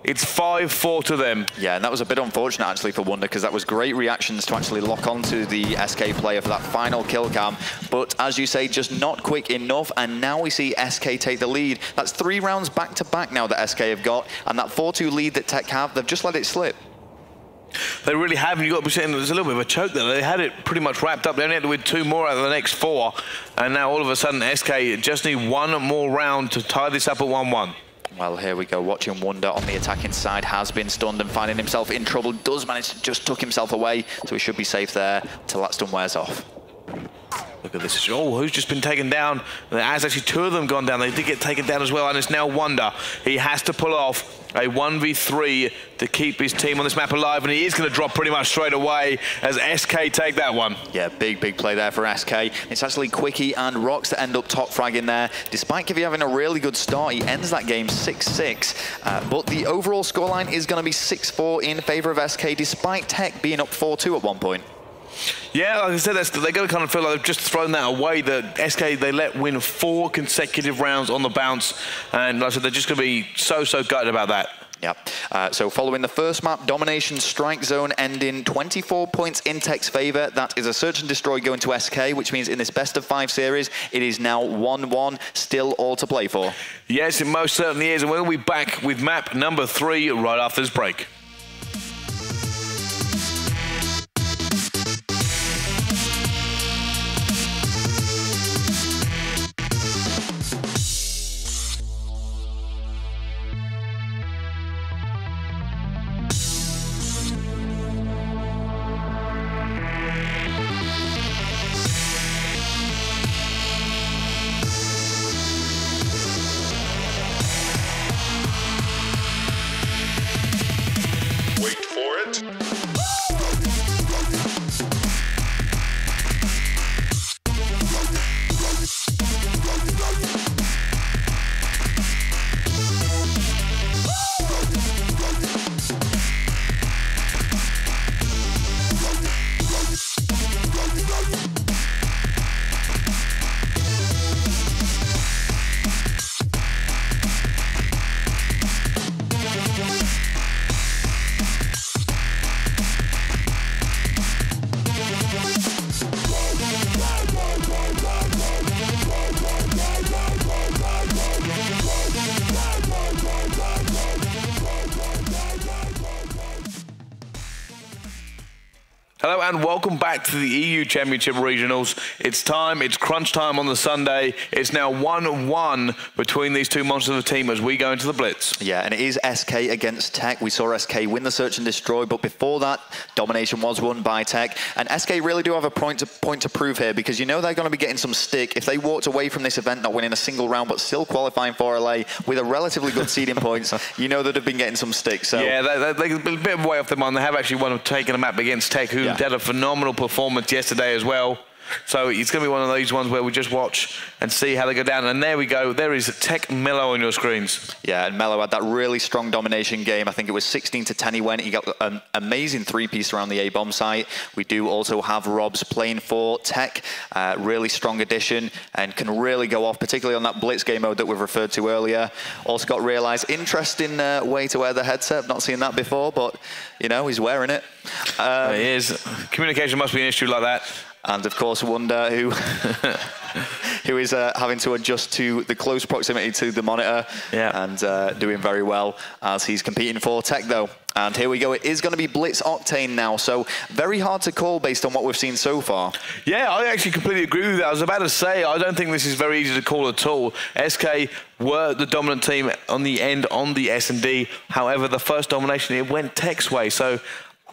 It's 5-4 to them. Yeah, and that was a bit unfortunate, actually, for Wonder, because that was great reactions to actually lock onto the SK player for that final kill cam. But, as you say, just not quick enough, and now we see SK take the lead. That's 3 rounds back-to-back now that SK have got, and that 4-2 lead that TEC have, they've just let it slip. They really have, and you've got to be saying there's a little bit of a choke there. They had it pretty much wrapped up. They only had to win 2 more out of the next 4, and now all of a sudden SK just need 1 more round to tie this up at 1-1. Well, here we go, watching Wonder on the attacking side, has been stunned and finding himself in trouble, does manage to just tuck himself away, so he should be safe there until that stun wears off. Look at this. Oh, who's just been taken down? There's actually 2 of them gone down. They did get taken down as well, and it's now Wonder. He has to pull off a 1v3 to keep his team on this map alive, and he is going to drop pretty much straight away as SK take that one. Yeah, big play there for SK. It's actually Quickie and Rox that end up top fragging there. Despite Kivy having a really good start, he ends that game 6-6. But the overall scoreline is going to be 6-4 in favour of SK, despite TEC being up 4-2 at one point. Yeah, like I said, they're going to kind of feel like they've just thrown that away. The SK, they let win 4 consecutive rounds on the bounce. And like I said, they're just going to be so gutted about that. Yeah. So following the first map, Domination Strikezone ending 24 points in TEC's favour. That is a search and destroy going to SK, which means in this best of 5 series, it is now 1-1, still all to play for. Yes, it most certainly is. And we'll be back with map number 3 right after this break. and welcome back to the EU Championship Regionals. It's time, it's crunch time on the Sunday. It's now 1-1 between these two monsters of a team as we go into the Blitz. Yeah, and it is SK against TEC. We saw SK win the Search and Destroy, but before that, Domination was won by TEC. And SK really do have a point to prove here, because you know they're going to be getting some stick. If they walked away from this event not winning a single round, but still qualifying for LA with a relatively good seeding points, you know they'd have been getting some stick. So yeah, they're a bit of a way off the mind. They have actually taken a map against TEC, who had a phenomenal performance yesterday as well. So it's going to be one of these ones where we just watch and see how they go down. And there we go. There is TEC Mello on your screens. Yeah, and Mello had that really strong domination game. I think it was 16-10 he went. He got an amazing three-piece around the A-bomb site. We do also have Robs playing for TEC. Really strong addition and can really go off, particularly on that Blitz game mode that we've referred to earlier. Also got Realize. Interesting way to wear the headset. I've not seen that before, but, you know, he's wearing it. It is. Communication must be an issue like that. And of course, Wonder, who is having to adjust to the close proximity to the monitor, and doing very well as he's competing for TEC, though. And here we go. It is going to be Blitz Octane now, so very hard to call based on what we've seen so far. Yeah, I actually completely agree with that. I was about to say, I don't think this is very easy to call at all. SK were the dominant team on the end on the S&D. However, the first domination, it went TEC's way. So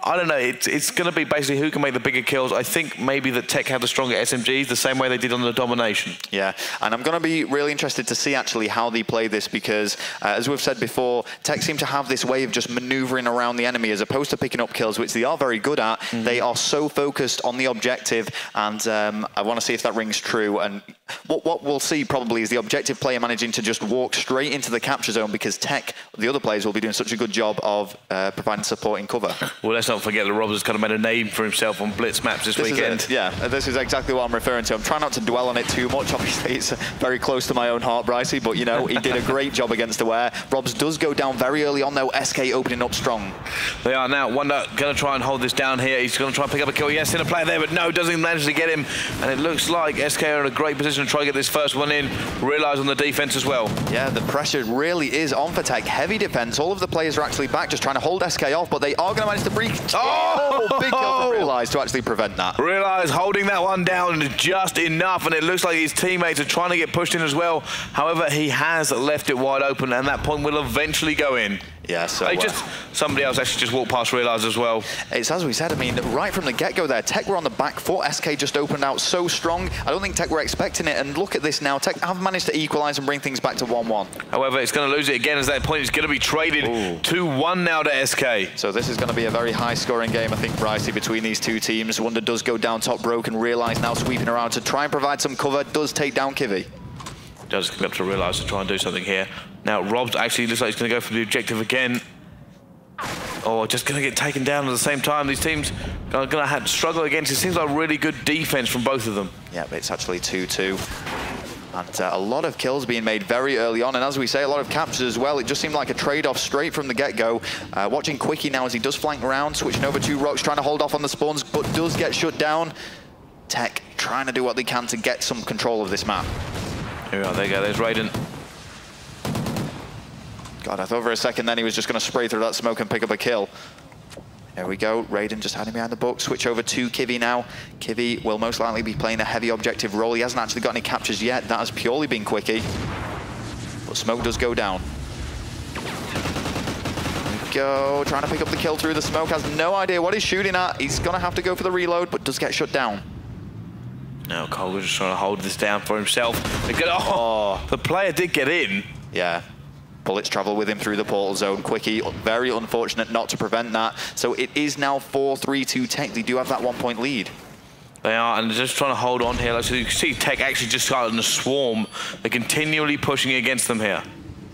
I don't know, it's going to be basically who can make the bigger kills. I think maybe that TEC have the stronger SMGs, the same way they did on the Domination. Yeah, and I'm going to be really interested to see actually how they play this, because as we've said before, TEC seem to have this way of just maneuvering around the enemy as opposed to picking up kills, which they are very good at. They are so focused on the objective, and I want to see if that rings true. And what we'll see probably is the objective player managing to just walk straight into the capture zone, because TEC, the other players, will be doing such a good job of providing support in cover. Well, let's not forget that Robs has kind of made a name for himself on Blitz maps this weekend. Yeah, this is exactly what I'm referring to. I'm trying not to dwell on it too much. Obviously, it's very close to my own heart, Brycey, but, you know, he did a great job against the Wear. Robs does go down very early on, though. SK opening up strong. They are now. Wonder going to try and hold this down here. He's going to try and pick up a kill. Yes, in a play there, but no, doesn't manage to get him. And it looks like SK are in a great position to try and get this first one in. Realize on the defense as well. Yeah, the pressure really is on for TEC. Heavy defense. All of the players are actually back, just trying to hold SK off, but they are going to manage to breach. Oh, big kill for Realize to actually prevent that. Realize holding that one down just enough, and it looks like his teammates are trying to get pushed in as well. However, he has left it wide open, and that point will eventually go in. Yeah, so somebody else actually just walked past Realize as well. It's as we said, I mean, right from the get-go there, TEC were on the back foot. SK just opened out so strong. I don't think TEC were expecting it, and look at this now. TEC have managed to equalize and bring things back to 1-1. However, it's going to lose it again as that point is going to be traded 2-1 now to SK. So this is going to be a very high-scoring game, I think, Brycey, between these two teams. Wonder does go down top broken. Realize now sweeping around to try and provide some cover. Does take down Kivy. Does come up to Realize to try and do something here. Now, Robs actually looks like he's going to go for the objective again. Oh, just going to get taken down at the same time. These teams are going to have to struggle against. It seems like really good defense from both of them. Yeah, but it's actually 2-2. And a lot of kills being made very early on. And as we say, a lot of captures as well. It just seemed like a trade-off straight from the get-go. Watching Quickie now as he does flank around, switching over to Rocks, trying to hold off on the spawns, but does get shut down. TEC trying to do what they can to get some control of this map. Here we are, there you go, there's Raiden. God, I thought for a second then he was just going to spray through that smoke and pick up a kill. There we go, Raiden just hiding behind the book. Switch over to Kivy now. Kivy will most likely be playing a heavy objective role. He hasn't actually got any captures yet. That has purely been Quickie. But smoke does go down. There we go, trying to pick up the kill through the smoke. Has no idea what he's shooting at. He's going to have to go for the reload, but does get shut down. Now Cole was just trying to hold this down for himself. The player did get in. Yeah. Bullets travel with him through the portal zone. Quickie, very unfortunate not to prevent that. So it is now 4-3 to TEC. They do have that 1-point lead. They are, and they're just trying to hold on here. So you can see TEC actually just started in a swarm. They're continually pushing against them here.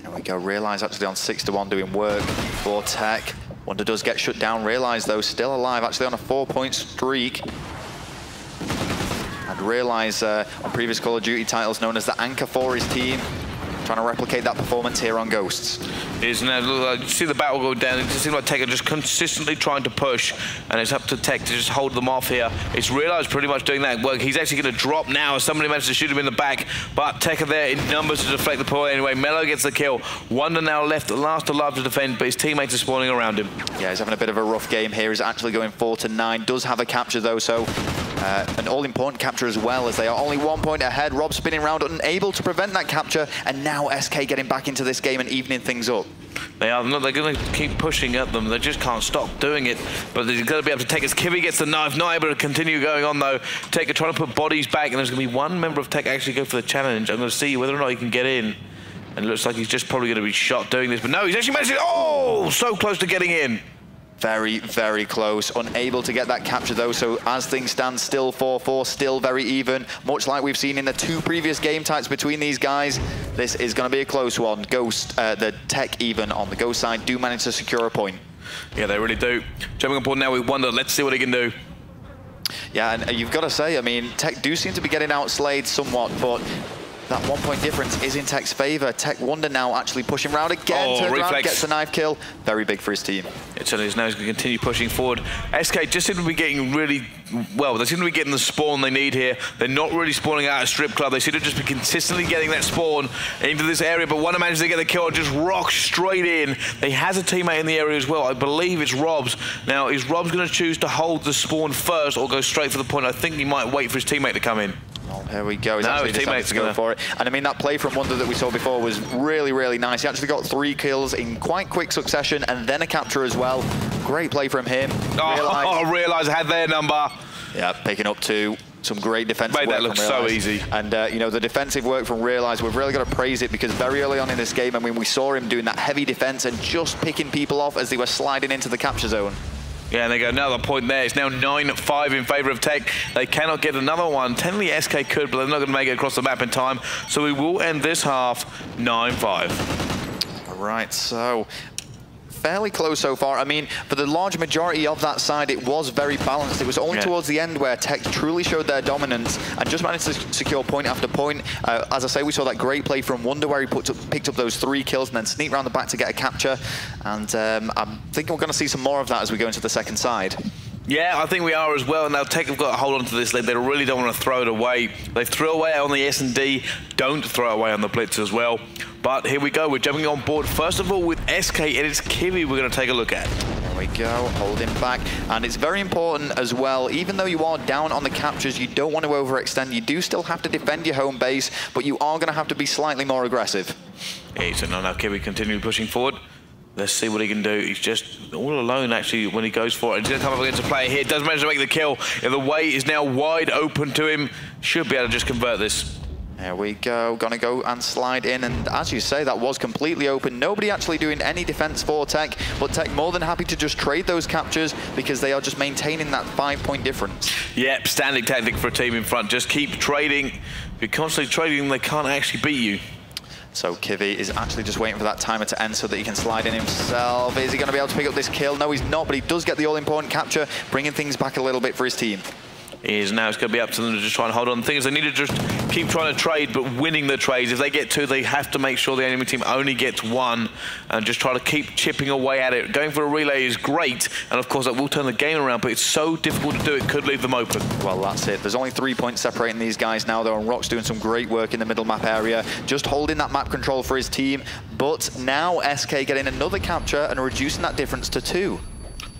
There we go. Realize actually on 6-1 doing work for TEC. Wonder does get shut down. Realize, though, still alive, actually on a 4-point streak. And Realize on previous Call of Duty titles known as the anchor for his team. trying to replicate that performance here on Ghosts. Is now, you see the battle go down. It just seems like TEC are just consistently trying to push, and it's up to TEC to just hold them off here. It's realized pretty much doing that work. He's actually going to drop now as somebody managed to shoot him in the back, but TEC are there in numbers to deflect the point anyway. Mello gets the kill. Wonder now left last alive to defend, but his teammates are spawning around him. Yeah, he's having a bit of a rough game here. He's actually going 4-9. Does have a capture though, so an all-important capture as well, as they are only 1 point ahead. Rob spinning around, unable to prevent that capture, and now SK getting back into this game and evening things up. They are not. They're going to keep pushing at them. They just can't stop doing it. But they're going to be able to take as Kivy gets the knife. Not able to continue going on though. TEC are trying to put bodies back, and there's going to be one member of TEC actually go for the challenge. I'm going to see whether or not he can get in. And it looks like he's just probably going to be shot doing this. But no, he's actually managed to. Oh, so close to getting in. Very, very close. Unable to get that capture though, so as things stand, still 4-4, still very even. Much like we've seen in the 2 previous game types between these guys, this is going to be a close one. Ghost, the TEC even on the Ghost side, do manage to secure a point. Yeah, they really do. Jumping on board now with Wonder. Let's see what he can do. Yeah, and you've got to say, I mean, TEC do seem to be getting outslayed somewhat, but that 1 point difference is in TEC's favor. TEC Wonder now actually pushing around again, turns around, gets a knife kill. Very big for his team. It certainly is. Now he's going to continue pushing forward. SK just seem to be getting really, well, they seem to be getting the spawn they need here. They're not really spawning out a strip club. They seem to just be consistently getting that spawn into this area, but Wonder manages to get the kill and just rock straight in. He has a teammate in the area as well. I believe it's Rob's. Now, is Rob's going to choose to hold the spawn first or go straight for the point? I think he might wait for his teammate to come in. Well, here we go. He's actually decided to go for it. And I mean, that play from Wonder that we saw before was really, really nice. He actually got 3 kills in quite quick succession and then a capture as well. Great play from him. Realize I had their number. Yeah, picking up 2. Some great defensive work. Made that look so easy. And, you know, the defensive work from Realize, we've really got to praise it, because very early on in this game, I mean, we saw him doing that heavy defense and just picking people off as they were sliding into the capture zone. Yeah, and they got another point there. It's now 9-5 in favor of TEC. They cannot get another one. Technically, SK could, but they're not going to make it across the map in time. So we will end this half 9-5. All right, so fairly close so far. I mean, for the large majority of that side, it was very balanced. It was only towards the end where TEC truly showed their dominance and just managed to secure point after point. As I say, we saw that great play from Wonder where he picked up those 3 kills and then sneaked around the back to get a capture. And I'm thinking we're going to see some more of that as we go into the second side. Yeah, I think we are as well. Now, TEC have got to hold on to this lead. They really don't want to throw it away. They threw away on the S&D. Don't throw away on the Blitz as well. But here we go. We're jumping on board, first of all, with SK, and it's Kivy we're going to take a look at. There we go, holding back. And it's very important as well, even though you are down on the captures, you don't want to overextend. You do still have to defend your home base, but you are going to have to be slightly more aggressive. Yeah, so now Kivy continuing pushing forward. Let's see what he can do. He's just all alone, actually, when he goes for it. He's going to come up against a player here. Does manage to make the kill. And the way is now wide open to him. Should be able to just convert this. There we go. Going to go and slide in. And as you say, that was completely open. Nobody actually doing any defense for TEC. But TEC more than happy to just trade those captures because they are just maintaining that 5-point difference. Yep, standing tactic for a team in front. Just keep trading. If you're constantly trading, they can't actually beat you. So Kivy is actually just waiting for that timer to end so that he can slide in himself. Is he going to be able to pick up this kill? No, he's not, but he does get the all-important capture, bringing things back a little bit for his team. Now it's going to be up to them to just try and hold on. The thing is, they need to just keep trying to trade, but winning the trades. If they get 2, they have to make sure the enemy team only gets 1 and just try to keep chipping away at it. Going for a relay is great, and of course that will turn the game around, but it's so difficult to do, it could leave them open. Well, that's it. There's only 3 points separating these guys now, though, and Rock's doing some great work in the middle map area, just holding that map control for his team. But now SK getting another capture and reducing that difference to 2.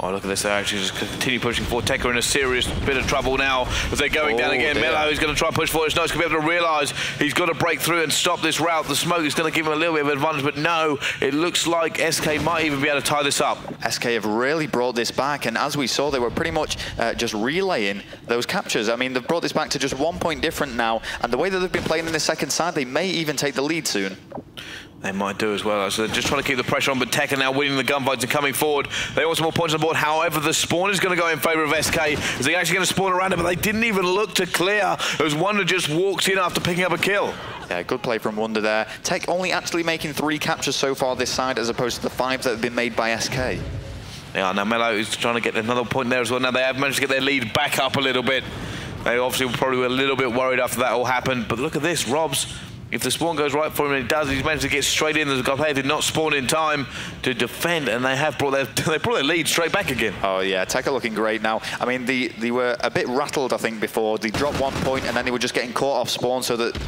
Oh, look at this. They actually just continue pushing forward. TEC are in a serious bit of trouble now as they're going down again. Mello is going to try and push forward. He's not going to be able to realise he's got to break through and stop this route. The smoke is going to give him a little bit of advantage, but no, it looks like SK might even be able to tie this up. SK have really brought this back, and as we saw, they were pretty much just relaying those captures. I mean, they've brought this back to just 1 point different now, and the way that they've been playing in the second side, they may even take the lead soon. They might do as well. So they're just trying to keep the pressure on, but TEC are now winning the gunfights and coming forward. They want some more points on board. However, the spawn is going to go in favour of SK. Is they actually going to spawn around it, but they didn't even look to clear as Wonder just walks in after picking up a kill. Yeah, good play from Wonder there. TEC only actually making 3 captures so far this side as opposed to the 5 that have been made by SK. Yeah, now Mello is trying to get another point there as well. Now they have managed to get their lead back up a little bit. They obviously probably were a little bit worried after that all happened, but look at this, Rob's if the spawn goes right for him, and it does, he's managed to get straight in. The player did not spawn in time to defend, and they have brought their lead straight back again. Oh yeah, TEC are looking great now. I mean, they were a bit rattled, I think, before. They dropped 1 point, and then they were just getting caught off spawn, so that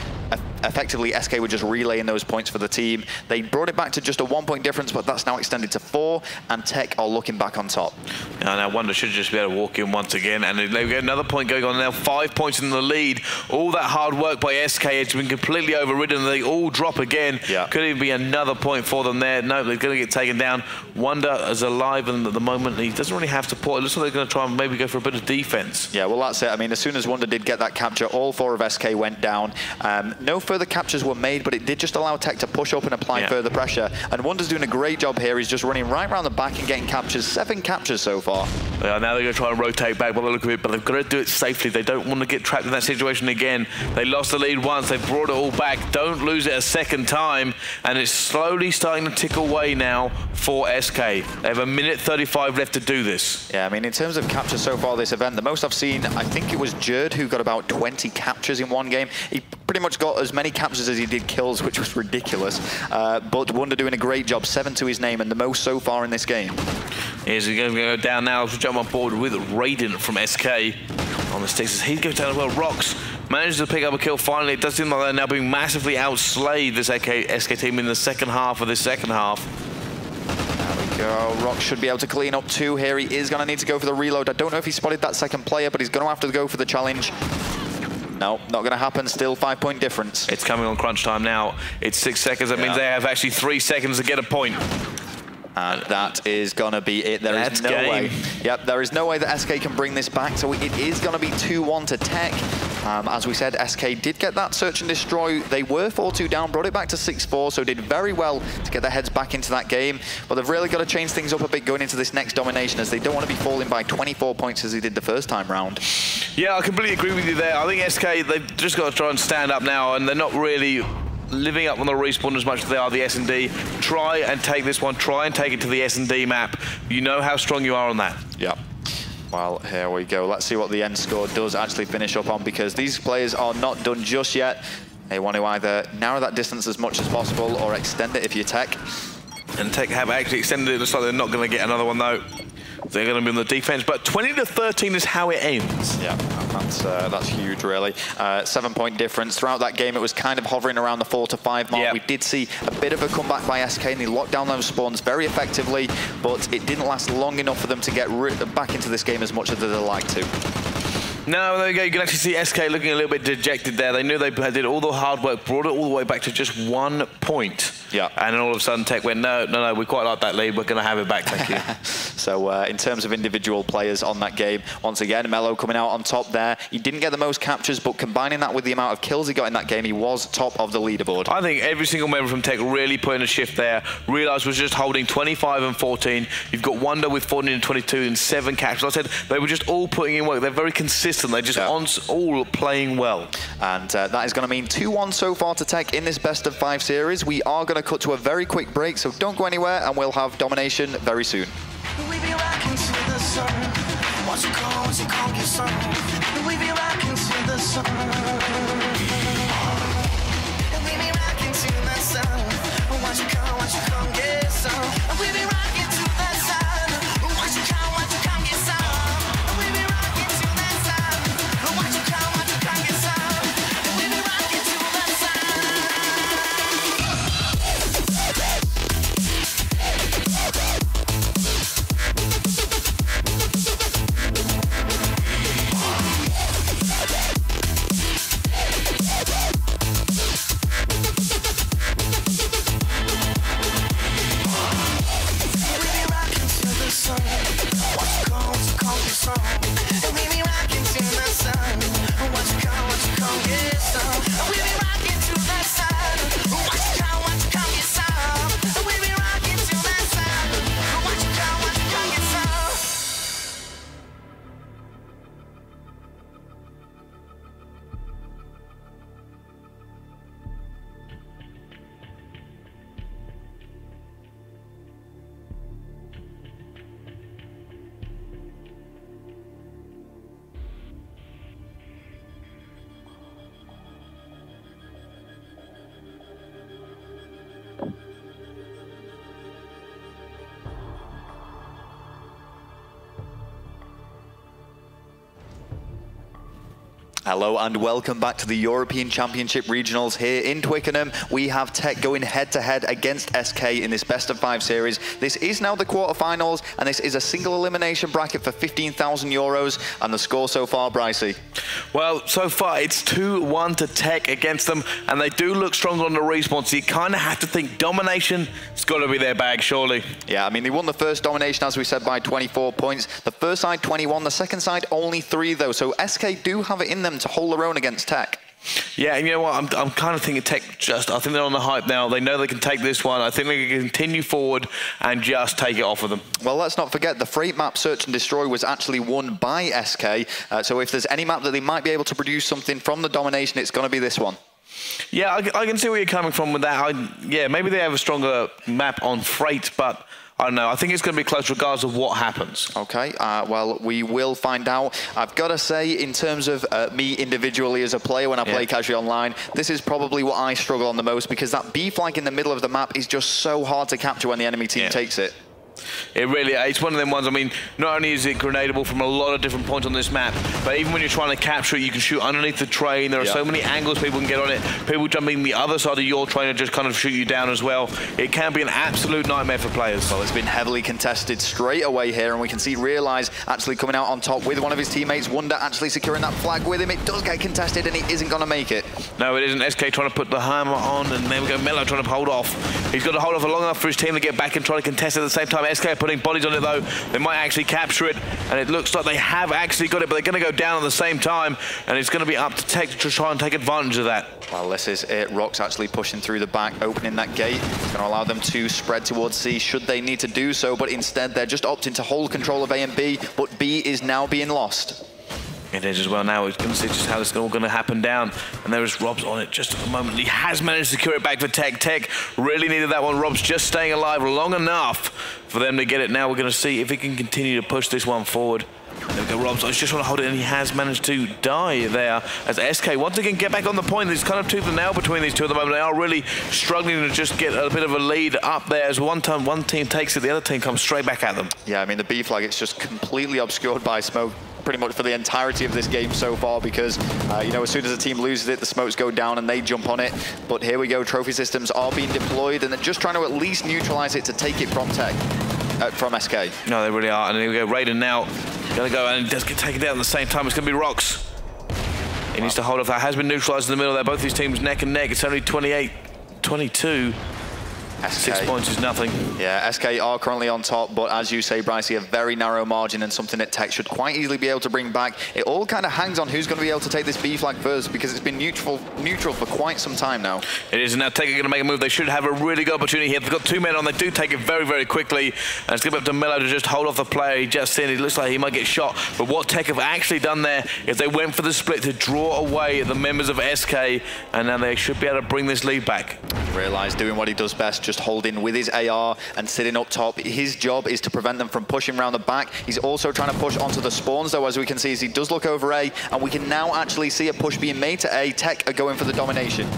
effectively SK were just relaying those points for the team. They brought it back to just a 1 point difference, but that's now extended to 4, and TEC are looking back on top. Now Wonder should just be able to walk in once again, and they get another point going on now. 5 points in the lead. All that hard work by SK has been completely overridden. They all drop again. Yeah. Could even be another point for them there. No, they're going to get taken down. Wonder is alive, and at the moment he doesn't really have support. It looks like they're going to try and maybe go for a bit of defense. Yeah, well that's it. I mean, as soon as Wonder did get that capture, all 4 of SK went down. No further captures were made, but it did just allow TEC to push up and apply further pressure. And Wonder's doing a great job here. He's just running right around the back and getting captures. 7 captures so far. Now they're going to try and rotate back by the look of it, but they've got to do it safely. They don't want to get trapped in that situation again. They lost the lead once. They've brought it all back. Don't lose it a second time. And it's slowly starting to tick away now for SK. They have 1:35 left to do this. Yeah, I mean, in terms of captures so far this event, the most I've seen, I think it was Jerd who got about 20 captures in one game. He pretty much got as many captures as he did kills, which was ridiculous. But Wonder doing a great job, 7 to his name, and the most so far in this game. He's going to go down now to jump on board with Raiden from SK on the sticks. He goes down as well. Rocks manages to pick up a kill finally. It does seem like they're now being massively outslayed, this SK team, in the second half of this second half. There we go. Rocks should be able to clean up 2 here. He is going to need to go for the reload. I don't know if he spotted that second player, but he's going to have to go for the challenge. No, not going to happen. Still 5 point difference. It's coming on crunch time now. It's 6 seconds. That means they have actually 3 seconds to get a point. And that is going to be it. There is no way. Yep, there is no way that SK can bring this back. So it is going to be 2-1 to TEC. As we said, SK did get that search and destroy. They were 4-2 down, brought it back to 6-4, so did very well to get their heads back into that game. But they've really got to change things up a bit going into this next domination, as they don't want to be falling by 24 points as they did the first time round. Yeah, I completely agree with you there. I think SK, they've just got to try and stand up now, and they're not really living up on the respawn as much as they are the S&D. Try and take this one. Try and take it to the S&D map. You know how strong you are on that. Yeah. Well, here we go. Let's see what the end score does actually finish up on, because these players are not done just yet. They want to either narrow that distance as much as possible or extend it if you're TEC. And TEC have actually extended it. Looks like they're not going to get another one, though. They're going to be on the defense, but 20-13 is how it ends. Yeah, that's huge, really. 7 point difference. Throughout that game, it was kind of hovering around the 4 to 5 mark. Yep. We did see a bit of a comeback by SK, and they locked down those spawns very effectively, but it didn't last long enough for them to get back into this game as much as they'd like to. No, there you go. You can actually see SK looking a little bit dejected there. They knew they did all the hard work, brought it all the way back to just 1 point. Yeah. And then all of a sudden, TEC went, no, we quite like that lead. We're going to have it back, thank you. So in terms of individual players on that game, once again, Mello coming out on top there. He didn't get the most captures, but combining that with the amount of kills he got in that game, he was top of the leaderboard. I think every single member from TEC really put in a shift there. Realised was just holding 25 and 14. You've got Wonder with 14 and 22 and 7 captures. Like I said, they were just all putting in work. They're very consistent. They're just all playing well. And that is going to mean 2-1 so far to TEC in this best of 5 series. We are going to cut to a very quick break, so don't go anywhere, and we'll have domination very soon. We be rocking to the sun. Once you call your son. We be rocking to the sun. We be rocking to the sun. Once you call your son. We be rocking to the sun. Once you call your son. We be rocking to the sun. Once you call your son. We be rocking to the sun. Hello and welcome back to the European Championship Regionals here in Twickenham. We have TEC going head-to-head against SK in this best-of-5 series. This is now the quarterfinals, and this is a single elimination bracket for €15,000. And the score so far, Brycey? Well, so far it's 2-1 to TEC against them, and they do look stronger on the respawn, so you kind of have to think Domination has got to be their bag, surely. Yeah, I mean, they won the first Domination, as we said, by 24 points. The first side, 21. The second side, only 3, though. So SK do have it in them to hold their own against TEC. Yeah, and you know what? I'm kind of thinking TEC I think they're on the hype now. They know they can take this one. I think they can continue forward and just take it off of them. Well, let's not forget the freight map Search and Destroy was actually won by SK. So if there's any map that they might be able to produce something from the Domination, it's going to be this one. Yeah, I can see where you're coming from with that. Yeah, maybe they have a stronger map on freight, but I don't know. I think it's going to be close regardless of what happens. Okay, well, we will find out. I've got to say, in terms of me individually as a player when I play casually online, this is probably what I struggle on the most, because that B flag in the middle of the map is just so hard to capture when the enemy team takes it. It really is. It's one of them ones, I mean, not only is it grenadable from a lot of different points on this map, but even when you're trying to capture it, you can shoot underneath the train. There are so many angles people can get on it. People jumping the other side of your train and just kind of shoot you down as well. It can be an absolute nightmare for players. Well, it's been heavily contested straight away here, and we can see Realize actually coming out on top with one of his teammates. Wonder actually securing that flag with him. It does get contested, and he isn't going to make it. No, it isn't. SK trying to put the hammer on, and there we go. Mello trying to hold off. He's got to hold off long enough for his team to get back and try to contest it at the same time. SK are putting bodies on it, though. They might actually capture it, and it looks like they have actually got it, but they're going to go down at the same time, and it's going to be up to TEC to try and take advantage of that. Well, this is it. Rock's actually pushing through the back, opening that gate. It's going to allow them to spread towards C should they need to do so, but instead they're just opting to hold control of A and B, but B is now being lost. It is as well now. We're going to see just how this is all going to happen down. And there is Rob's on it just at the moment. He has managed to secure it back for TEC. TEC really needed that one. Rob's just staying alive long enough for them to get it now. We're going to see if he can continue to push this one forward. There we go, Rob's just want to hold it, and he has managed to die there as SK once again get back on the point. There's kind of tooth and nail between these two at the moment. They are really struggling to just get a bit of a lead up there as one team takes it, the other team comes straight back at them. Yeah, I mean, the B flag, it's just completely obscured by smoke pretty much for the entirety of this game so far, because you know, as soon as a team loses it, the smokes go down and they jump on it. But here we go, trophy systems are being deployed, and they're just trying to at least neutralize it to take it from TEC. From SK. No, they really are. And here we go, Raiden now gonna go, and he does get taken down at the same time. It's gonna be Rox. He needs to hold off. That has been neutralized in the middle there. Both these teams neck and neck. It's only 28-22. SK. 6 points is nothing. Yeah, SK are currently on top, but as you say, Brycey, a very narrow margin and something that TEC should quite easily be able to bring back. It all kind of hangs on who's going to be able to take this B flag first, because it's been neutral for quite some time now. It is, and now TEC are going to make a move. They should have a really good opportunity here. They've got 2 men on. They do take it very, very quickly. And it's going to be up to Mello to just hold off the player he just seen. It looks like he might get shot. But what TEC have actually done there is they went for the split to draw away the members of SK, and now they should be able to bring this lead back. Realize doing what he does best, just holding with his AR and sitting up top. His job is to prevent them from pushing around the back. He's also trying to push onto the spawns, though, as we can see, as he does look over A, and we can now actually see a push being made to A. TEC are going for the domination.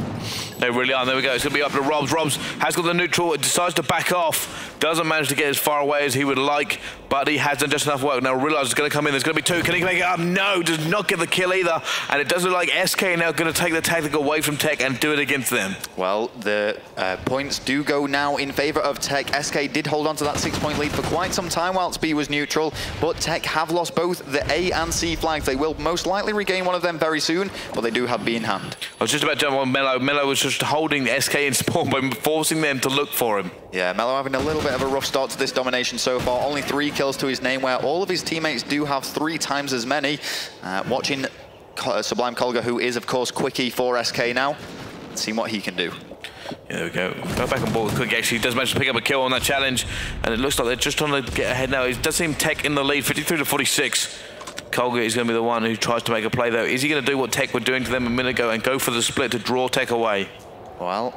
They really are. There we go. It's going to be up to Robs. Robs has got the neutral. It decides to back off. Doesn't manage to get as far away as he would like, but he has done just enough work. Now Realize is going to come in. There's going to be 2. Can he make it up? No, does not get the kill either. And it does look like SK now going to take the tactic away from TEC and do it against them. Well, the points do go now in favor of TEC. SK did hold on to that 6-point lead for quite some time whilst B was neutral, but TEC have lost both the A and C flags. They will most likely regain one of them very soon, but they do have B in hand. I was just about to jump on Mello. Mello was just holding SK in spawn by forcing them to look for him. Yeah, Mello having a little bit of a rough start to this domination so far. Only 3 kills to his name, where all of his teammates do have 3 times as many. Watching Sublime Colga, who is, of course, Quickie for SK now. Let's see what he can do. Yeah, there we go. Go back on board with Quick. Actually, he does manage to pick up a kill on that challenge, and it looks like they're just trying to get ahead now. It does seem TEC in the lead, 53-46. Colga is going to be the one who tries to make a play, though. Is he going to do what TEC were doing to them a minute ago and go for the split to draw TEC away? Well,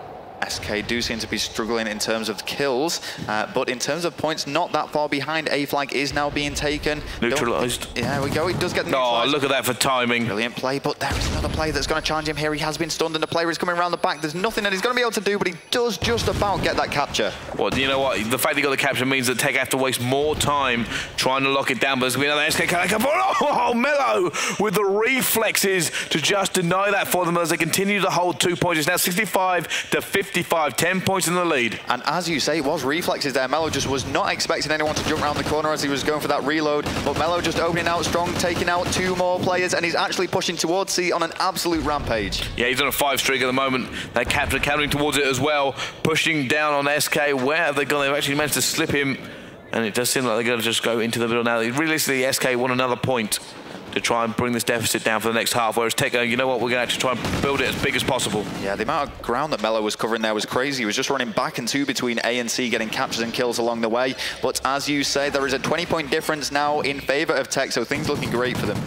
SK do seem to be struggling in terms of kills, but in terms of points, not that far behind. A flag is now being taken. Neutralised. Yeah, we go. He does get the neutralised. Oh, look at that for timing. Brilliant play, but there is another player that's going to challenge him here. He has been stunned, and the player is coming around the back. There's nothing that he's going to be able to do, but he does just about get that capture. Well, you know what? The fact he got the capture means that TEC have to waste more time trying to lock it down, but there's going to be another SK coming. Oh, Mello with the reflexes to just deny that for them as they continue to hold 2 points. It's now 65 to 55, 10 points in the lead. And as you say, it was reflexes there. Mello just was not expecting anyone to jump around the corner as he was going for that reload, but Mello just opening out strong, taking out 2 more players, and he's actually pushing towards C on an absolute rampage. Yeah, he's on a 5 streak at the moment. They're counting towards it as well, pushing down on SK. Where have they gone? They've actually managed to slip him, and it does seem like they're going to just go into the middle now. Realistically, SK want another point to try and bring this deficit down for the next half, whereas TEC going, you know what, we're going to actually try and build it as big as possible. Yeah, the amount of ground that Mello was covering there was crazy. He was just running back and 2 between A and C, getting captures and kills along the way. But as you say, there is a 20-point difference now in favour of TEC, so things looking great for them.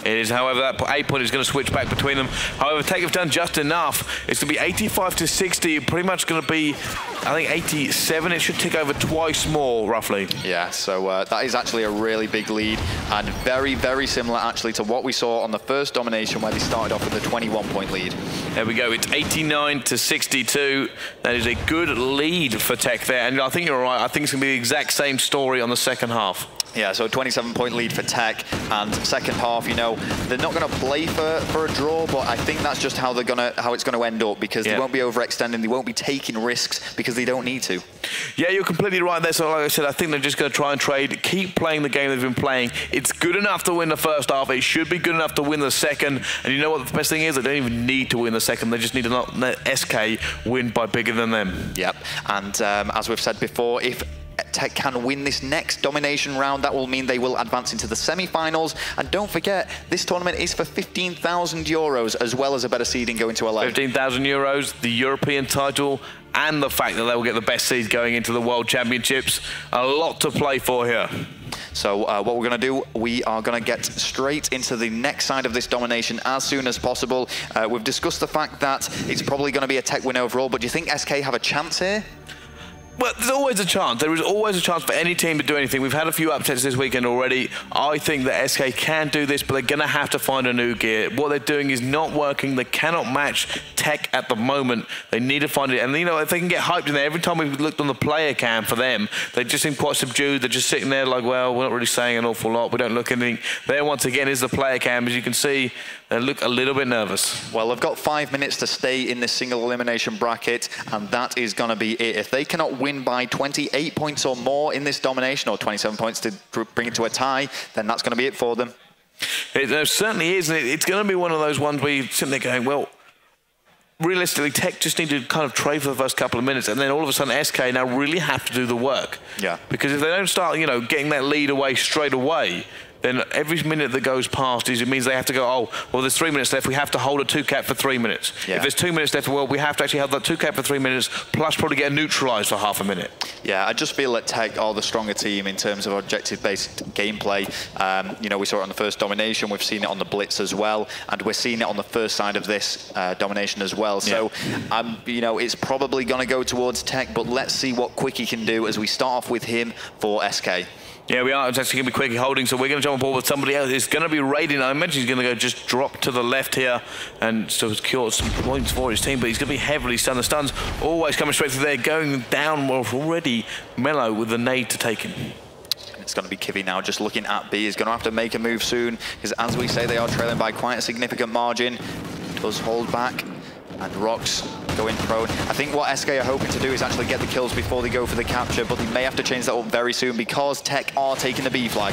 It is, however, that A point is going to switch back between them. However, TEC have done just enough. It's going to be 85 to 60, pretty much going to be, I think, 87. It should tick over twice more, roughly. Yeah, so that is actually a really big lead, and very, very similar, actually, to what we saw on the first Domination, where they started off with a 21-point lead. There we go. It's 89 to 62. That is a good lead for TEC there, and I think you're right. I think it's going to be the exact same story on the second half. Yeah, so a 27-point lead for TEC, and second half, you know, they're not going to play for a draw, but I think that's just how it's going to end up, because they won't be overextending, they won't be taking risks because they don't need to. Yeah, you're completely right there. So like I said, I think they're just going to try and trade, keep playing the game they've been playing. It's good enough to win the first half. It should be good enough to win the second. And you know what the best thing is? They don't even need to win the second. They just need to not let SK win by bigger than them. Yep, and as we've said before, if TEC can win this next Domination round, that will mean they will advance into the semi-finals. And don't forget, this tournament is for 15,000 euros, as well as a better seeding going to LA. 15,000 euros, the European title, and the fact that they will get the best seed going into the World Championships. A lot to play for here. So what we're going to do, we are going to get straight into the next side of this Domination as soon as possible. We've discussed the fact that it's probably going to be a TEC win overall, but do you think SK have a chance here? Well, there's always a chance. There is always a chance for any team to do anything. We've had a few upsets this weekend already. I think that SK can do this, but they're going to have to find a new gear. What they're doing is not working. They cannot match TEC at the moment. They need to find it. And, you know, if they can get hyped in there, every time we've looked on the player cam for them, they just seem quite subdued. They're just sitting there like, well, we're not really saying an awful lot. We don't look anything. There, once again, is the player cam. As you can see, they look a little bit nervous. Well, they've got 5 minutes to stay in this single elimination bracket, and that is going to be it. If they cannot win by 28 points or more in this Domination, or 27 points to bring it to a tie, then that's going to be it for them. It certainly is, and it's going to be one of those ones where you sit there going, well, realistically, TEC just need to kind of trade for the first couple of minutes, and then all of a sudden SK now really have to do the work. Yeah. Because if they don't start, you know, getting that lead away straight away, then every minute that goes past it means they have to go, oh, well, there's 3 minutes left. We have to hold a 2-cap for 3 minutes. Yeah. If there's 2 minutes left, well, we have to actually have that 2-cap for 3 minutes, plus probably get neutralised for half a minute. Yeah, I just feel that TEC are the stronger team in terms of objective-based gameplay. You know, we saw it on the first Domination. We've seen it on the Blitz as well, and we're seeing it on the first side of this Domination as well. So, you know, it's probably going to go towards TEC, but let's see what Quickie can do as we start off with him for SK. Yeah, we are. It's actually going to be Quickie holding, so we're going to jump on board with somebody else. It's going to be raiding. I imagine he's going to go just drop to the left here and secure some points for his team, but he's going to be heavily stunned. The stuns always coming straight through there, going down. Well, already Mello with the nade to take him. It's going to be Kivy now, just looking at B. He's going to have to make a move soon, because as we say, they are trailing by quite a significant margin. Does hold back, and Rocks going prone. I think what SK are hoping to do is actually get the kills before they go for the capture, but they may have to change that up very soon because TEC are taking the B flag.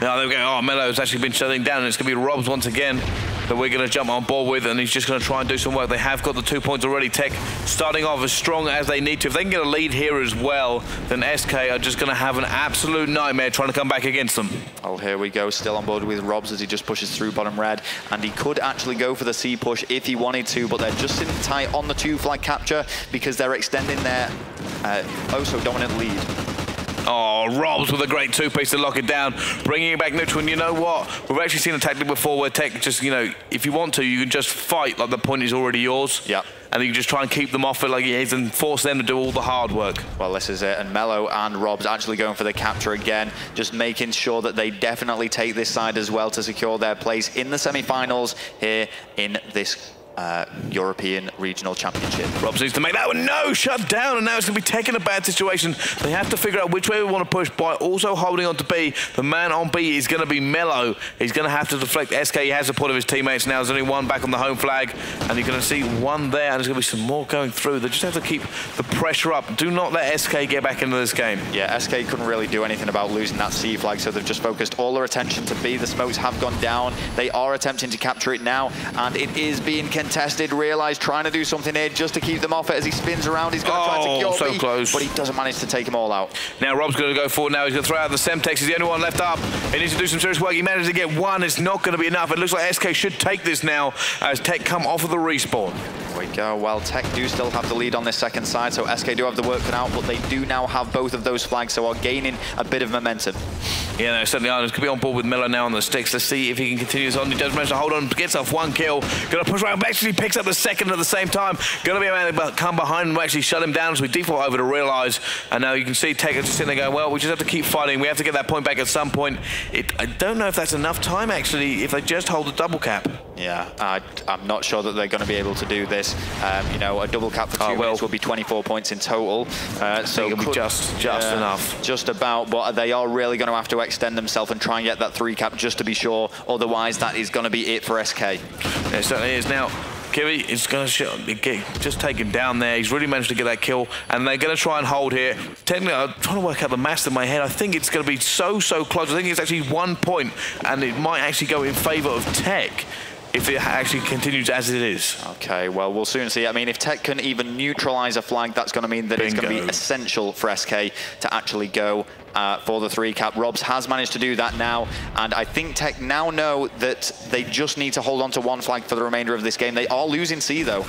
Now they're going, oh, Mello's actually been shutting down, and it's going to be Robs once again that we're going to jump on board with, and he's just going to try and do some work. They have got the 2 points already. TEC starting off as strong as they need to. If they can get a lead here as well, then SK are just going to have an absolute nightmare trying to come back against them. Oh, here we go, still on board with Robs as he just pushes through bottom red, and he could actually go for the C push if he wanted to, but they're just sitting tight on the 2 flag capture because they're extending their oh so dominant lead. Oh, Robs with a great two-piece to lock it down, bringing it back neutral. And you know what? We've actually seen a tactic before where Tech just, you know, if you want to, you can just fight like the point is already yours. Yeah. And you can just try and keep them off it like it is and force them to do all the hard work. Well, this is it. And Mello and Robs actually going for the capture again, just making sure that they definitely take this side as well to secure their place in the semi-finals here in this European Regional Championship. Robs needs to make that one. No, shut down, and now it's going to be Tech in a bad situation. They have to figure out which way we want to push by also holding on to B. The man on B is going to be Mello. He's going to have to deflect SK. He has support of his teammates now. There's only one back on the home flag, and you're going to see one there, and there's going to be some more going through. They just have to keep the pressure up. Do not let SK get back into this game. Yeah, SK couldn't really do anything about losing that C flag, so they've just focused all their attention to B. The smokes have gone down. They are attempting to capture it now, and it is being contested. Realize trying to do something here just to keep them off it as he spins around. He's going to try to cure so B, close. but he doesn't manage to take them all out. Now Rob's going to go forward now. He's going to throw out the Semtex. He's the only one left up. He needs to do some serious work. He managed to get one. It's not going to be enough. It looks like SK should take this now as Tech come off of the respawn. There we go. Well, Tech do still have the lead on this second side, so SK do have the work cut out, but they do now have both of those flags, so are gaining a bit of momentum. Yeah, no, certainly are. He's going to be on board with Mello now on the sticks. Let's see if he can continue this on. He does manage to hold on, gets off one kill. Going to push around. Actually picks up the second at the same time. Going to be able to come behind and actually shut him down as we default over to Realize. And now you can see Tech is just sitting there going, well, we just have to keep fighting. We have to get that point back at some point. I don't know if that's enough time, actually, if they just hold the double cap. Yeah, I'm not sure that they're going to be able to do this. You know, a double cap for 2 minutes will be 24 points in total. So it'll be just enough. Just about, but they are really going to have to extend themselves and try and get that 3 cap just to be sure. Otherwise, that is going to be it for SK. Yeah, it certainly is. Now, Kiwi is going to just take him down there. He's really managed to get that kill, and they're going to try and hold here. Technically, I'm trying to work out the maths in my head. I think it's going to be so close. I think it's actually 1 point, and it might actually go in favor of Tech if it actually continues as it is. Okay, well, we'll soon see. I mean, if Tech can even neutralize a flag, that's going to mean that it's going to be essential for SK to actually go for the 3 cap. Robs has managed to do that now, and I think Tech now know that they just need to hold on to 1 flag for the remainder of this game. They are losing C, though.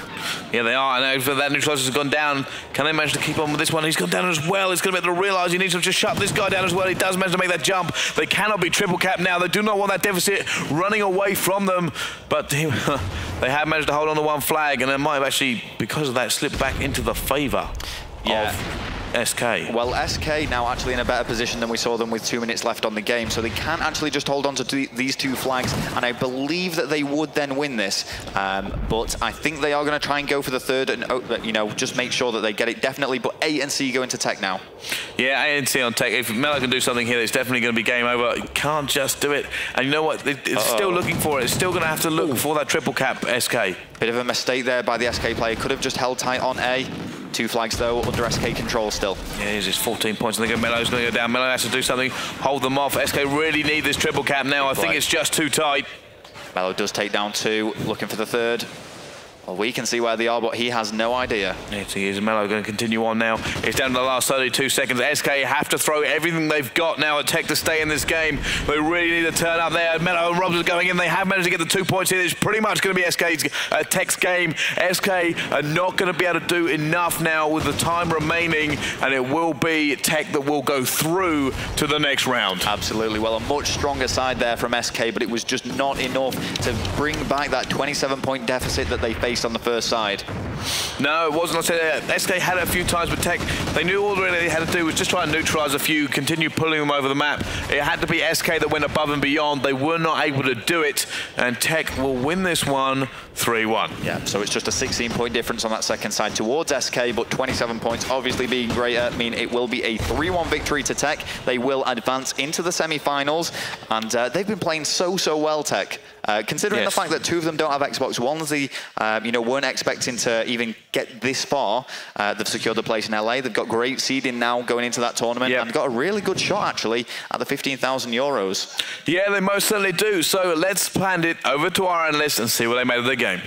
Yeah, they are, and that neutralizer has gone down. Can they manage to keep on with this one? He's gone down as well. He's going to be able to realize he needs to just shut this guy down as well. He does manage to make that jump. They cannot be triple cap now. They do not want that deficit running away from them, but they have managed to hold on to 1 flag, and it might have actually, because of that, slipped back into the favor of SK. Well, SK now actually in a better position than we saw them with 2 minutes left on the game, so they can actually just hold on to these 2 flags, and I believe that they would then win this. But I think they are going to try and go for the 3rd and, you know, just make sure that they get it definitely. But A and C go into Tech now. Yeah, A and C on Tech. If Mello can do something here, it's definitely going to be game over. You can't just do it. And you know what? It's still looking for it. It's still going to have to look for that triple cap, SK. Bit of a mistake there by the SK player. Could have just held tight on A. 2 flags though, under SK control still. Yeah, it is 14 points. I think Mello's going to go down. Mello has to do something, hold them off. SK really need this triple cap now. I think it's just too tight. Mello does take down 2, looking for the 3rd. Well, we can see where they are, but he has no idea. Yes, he is. Mello going to continue on now. It's down to the last 32 seconds. SK have to throw everything they've got now at Tech to stay in this game. They really need to turn up there. Mello and Robs are going in. They have managed to get the 2 points here. It's pretty much going to be Tech's game. SK are not going to be able to do enough now with the time remaining, and it will be Tech that will go through to the next round. Absolutely. Well, a much stronger side there from SK, but it was just not enough to bring back that 27-point deficit that they faced on the first side. No, it wasn't. I said SK had it a few times, but Tech, they knew all they had to do was just try and neutralize a few, continue pulling them over the map. It had to be SK that went above and beyond. They were not able to do it, and Tech will win this one 3-1. Yeah, so it's just a 16-point difference on that second side towards SK, but 27 points obviously being greater. I mean, it will be a 3-1 victory to Tech. They will advance into the semi-finals, and they've been playing so well, Tech. Considering the fact that 2 of them don't have Xbox Ones, they you know, weren't expecting to even get this far. They've secured the place in LA. They've got great seeding now going into that tournament, and got a really good shot actually at the 15,000 euros. Yeah, they most certainly do. So let's hand it over to our analysts and see what they made of the game.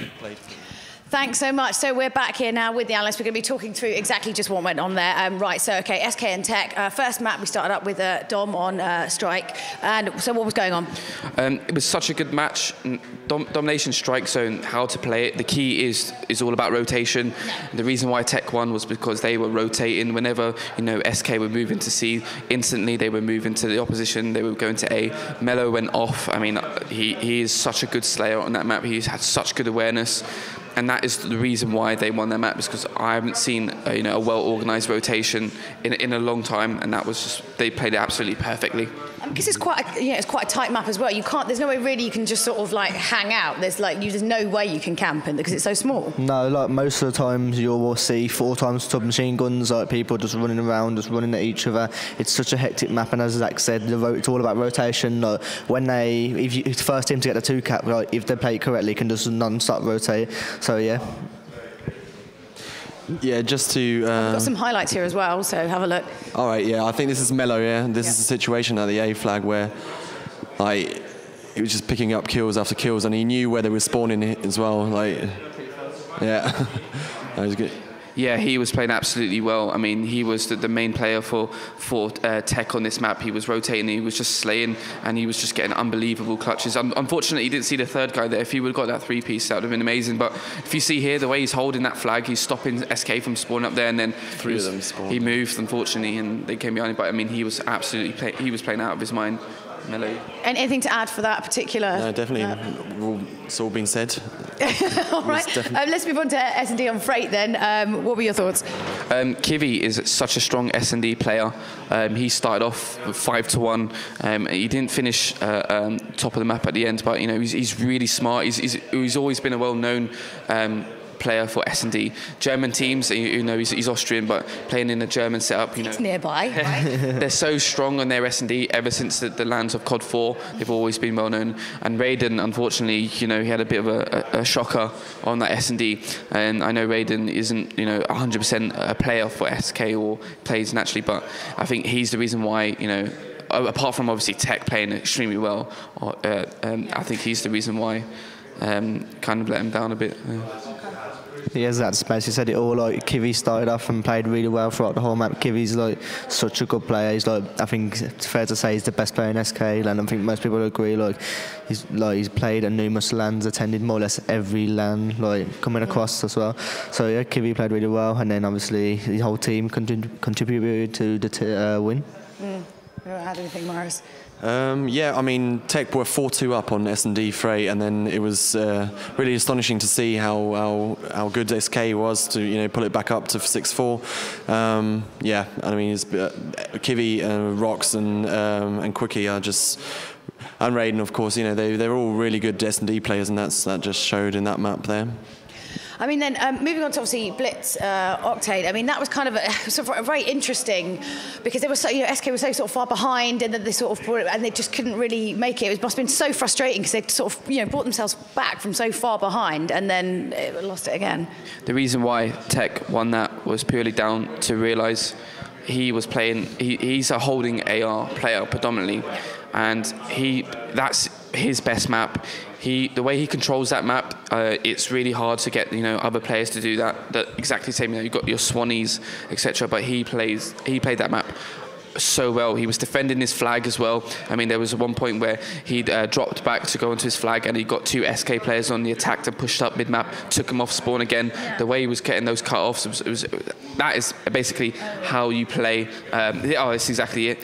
Thanks so much. So we're back here now with the analysts. We're going to be talking through exactly just what went on there. Right, so, OK, SK and TEC. First map, we started up with Dom on Strike. And so what was going on? It was such a good match. Domination, Strikezone, how to play it. The key is all about rotation. The reason why TEC won was because they were rotating. Whenever, you know, SK would move into C, instantly they would move into the opposition. They would go into A. Mello went off. I mean, he is such a good slayer on that map. He's had such good awareness. And that is the reason why they won their map, because I haven't seen a well-organised rotation in a long time, and that was just, they played it absolutely perfectly. Because it's quite a tight map as well. You can't. There's no way really you can just sort of like hang out. There's no way you can camp in because it's so small. No, like most of the times you'll see 4 times submachine guns, like people just running around, just running at each other. It's such a hectic map, and as Zach said, it's all about rotation. Like when if the first team to get the 2 cap, like if they play it correctly, can just non-stop rotate. So yeah. Yeah, just to... We've got some highlights here as well, so have a look. All right, yeah, I think this is Mello, yeah? This is a situation at the A flag where he was just picking up kills after kills, and he knew where they were spawning as well. Like, yeah, that was good. Yeah, he was playing absolutely well. I mean, he was the main player for TEC on this map. He was rotating, he was just slaying, and he was just getting unbelievable clutches. Unfortunately, he didn't see the third guy there. If he would have got that 3-piece, that would have been amazing. But if you see here, the way he's holding that flag, he's stopping SK from spawning up there, and then 3 of them spawned. He moved, unfortunately, and they came behind him. But I mean, he was absolutely he was playing out of his mind. Mello. Anything to add for that particular? No, definitely. It's all been said. All right. Let's move on to S&D on Freight then. What were your thoughts? Kiwi is such a strong S&D player. He started off with 5-1. He didn't finish top of the map at the end, but you know he's really smart. He's always been a well-known player for S&D. German teams, you know, he's Austrian, but playing in a German setup, you know. It's nearby, right? They're so strong on their S&D ever since the lands of COD 4. They've always been well known. And Raiden, unfortunately, you know, he had a bit of a shocker on that S&D. And I know Raiden isn't, you know, 100% a player for SK or plays naturally, but I think he's the reason why, you know, apart from obviously TEC playing extremely well, I think he's the reason why kind of let him down a bit. He has that space. He said it all. Like Kiwi started off and played really well throughout the whole map. Kiwi's like such a good player. He's like, I think it's fair to say he's the best player in SK, and I think most people agree. Like he's played at numerous lands, attended more or less every land, like coming across as well. So yeah, Kiwi played really well, and then obviously the whole team contributed to the win. You don't have anything, Morris? Yeah, I mean, TEC were 4-2 up on S&D Freight, and then it was really astonishing to see how good SK was to, you know, pull it back up to 6-4. Yeah, I mean, it's, Kiwi, Rox, and Quickie are just, and Raiden, of course, you know, they're all really good S&D players, and that just showed in that map there. I mean, then moving on to obviously Blitz, Octane. I mean, that was kind of a very interesting because they were so, you know, SK was so sort of far behind, and then they sort of and they just couldn't really make it. It must have been so frustrating because they sort of, you know, brought themselves back from so far behind and then lost it again. The reason why TEC won that was purely down to realise he was playing. He's a holding AR player predominantly, and that's his best map. The way he controls that map, it's really hard to get, you know, other players to do that. Exactly the same. You know, you've got your Swannies, etc. But he played that map so well. He was defending his flag as well. I mean, there was one point where he dropped back to go into his flag, and he got 2 SK players on the attack and pushed up mid-map, took him off spawn again. The way he was getting those cut-offs, that is basically how you play. That's exactly it.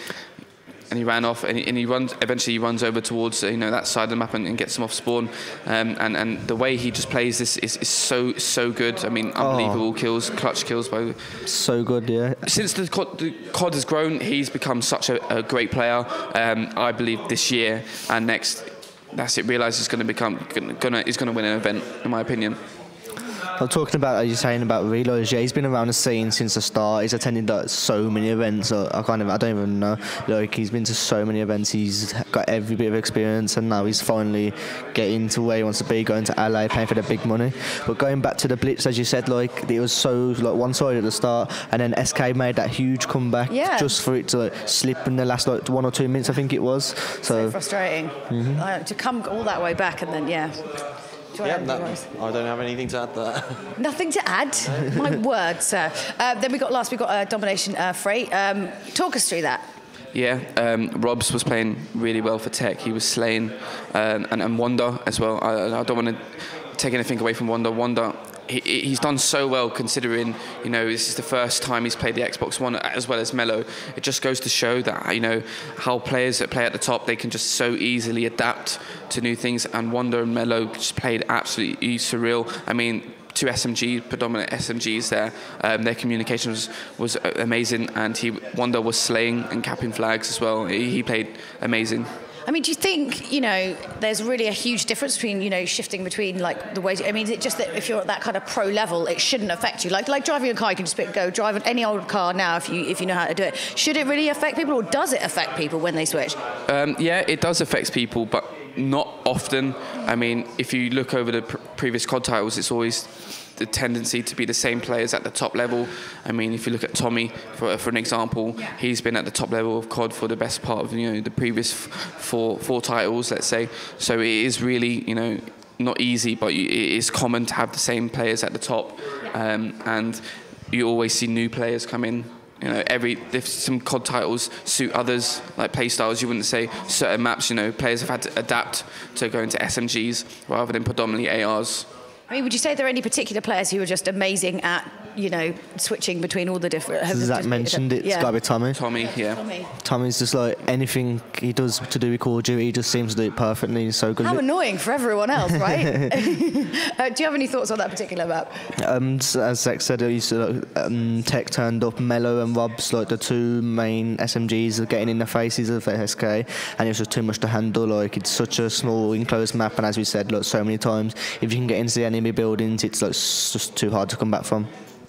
And he ran off, and he runs. Eventually, he runs over towards, you know, that side of the map and gets him off spawn. And the way he just plays this is so good. I mean, unbelievable kills, clutch kills. So good, yeah. Since the COD has grown, he's become such a great player. I believe this year and next, that's it. Realise he's going to win an event, in my opinion. I'm talking about, as you're saying about Reload, yeah, he's been around the scene since the start. He's attended like, so many events. I don't even know. Like, he's been to so many events. He's got every bit of experience, and now he's finally getting to where he wants to be, going to LA, paying for the big money. But going back to the Blitz, as you said, like it was so like one-sided at the start, and then SK made that huge comeback just for it to like, slip in the last like 1 or 2 minutes, I think it was. So frustrating to come all that way back, and then Do you want to add anything, Maurice? I don't have anything to add to that. Nothing to add? My word, sir. Then we got Domination Freight. Talk us through that. Yeah, Robs was playing really well for TEC. He was slaying, and Wonder as well. I don't want to take anything away from Wonder. Wonder, he's done so well considering, you know, this is the first time he's played the Xbox One as well as Mello. It just goes to show that, you know, how players that play at the top, they can just so easily adapt to new things. And Wonder and Mello just played absolutely surreal. I mean, two SMGs, predominant SMGs there. Their communication was amazing, and Wonder was slaying and capping flags as well. He played amazing. I mean, do you think, you know, there's really a huge difference between, you know, shifting between, like, the ways... I mean, is it just that if you're at that kind of pro level, it shouldn't affect you? Like driving a car, you can just go drive any old car now if you know how to do it. Should it really affect people, or does it affect people when they switch? Yeah, it does affect people, but not often. I mean, if you look over the previous COD titles, it's always the tendency to be the same players at the top level. I mean, if you look at Tommy, for an example, he's been at the top level of COD for the best part of, you know, the previous four titles, let's say. So it is really, you know, not easy, but it is common to have the same players at the top, and you always see new players come in. You know, if some COD titles suit others, like play styles, you wouldn't say certain maps, you know, players have had to adapt to go into SMGs rather than predominantly ARs. I mean, would you say there are any particular players who are just amazing at, you know, switching between all the different... Zach mentioned it, it's got to be Tommy. Tommy, yeah. Tommy's just like, anything he does to do with Call of Duty, he just seems to do it perfectly. He's so good. How annoying for everyone else, right? Do you have any thoughts on that particular map? As Zach said, TEC turned up, Mello and Robs, like the two main SMGs, are getting in the faces of SK, and it was just too much to handle. Like, it's such a small enclosed map, and as we said, like, so many times, if you can get into the enemy buildings, it's like just too hard to come back from.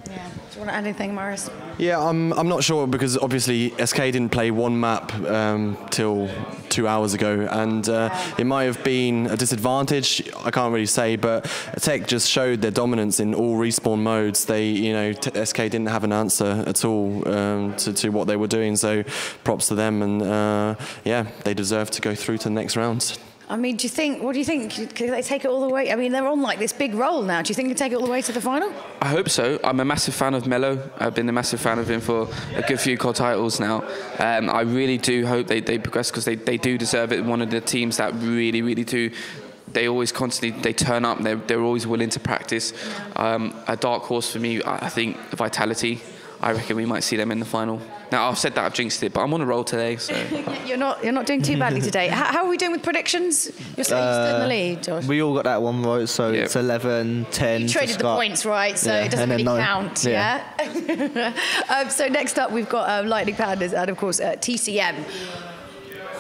Yeah. Do you want to add anything, Morris? Yeah, I'm not sure, because obviously SK didn't play one map till 2 hours ago, and it might have been a disadvantage. I can't really say, but TEC just showed their dominance in all respawn modes. They, you know, SK didn't have an answer at all to what they were doing. So props to them, and yeah, they deserve to go through to the next round. I mean, what do you think? Could they take it all the way? I mean, they're on like this big roll now. Do you think they take it all the way to the final? I hope so. I'm a massive fan of Mello. I've been a massive fan of him for a good few COD titles now. I really do hope they progress, because they do deserve it. One of the teams that really do. They always constantly turn up. They're always willing to practice. A dark horse for me, I think, Vitality. I reckon we might see them in the final. Now, I've said that, I've jinxed it, but I'm on a roll today, so... You're not doing too badly today. How are we doing with predictions? You're still in the lead, Josh. We all got that one right, so it's 11, 10. You traded the points, right, so it doesn't really count, yeah? So next up, we've got Lightning Pandas and, of course, TCM.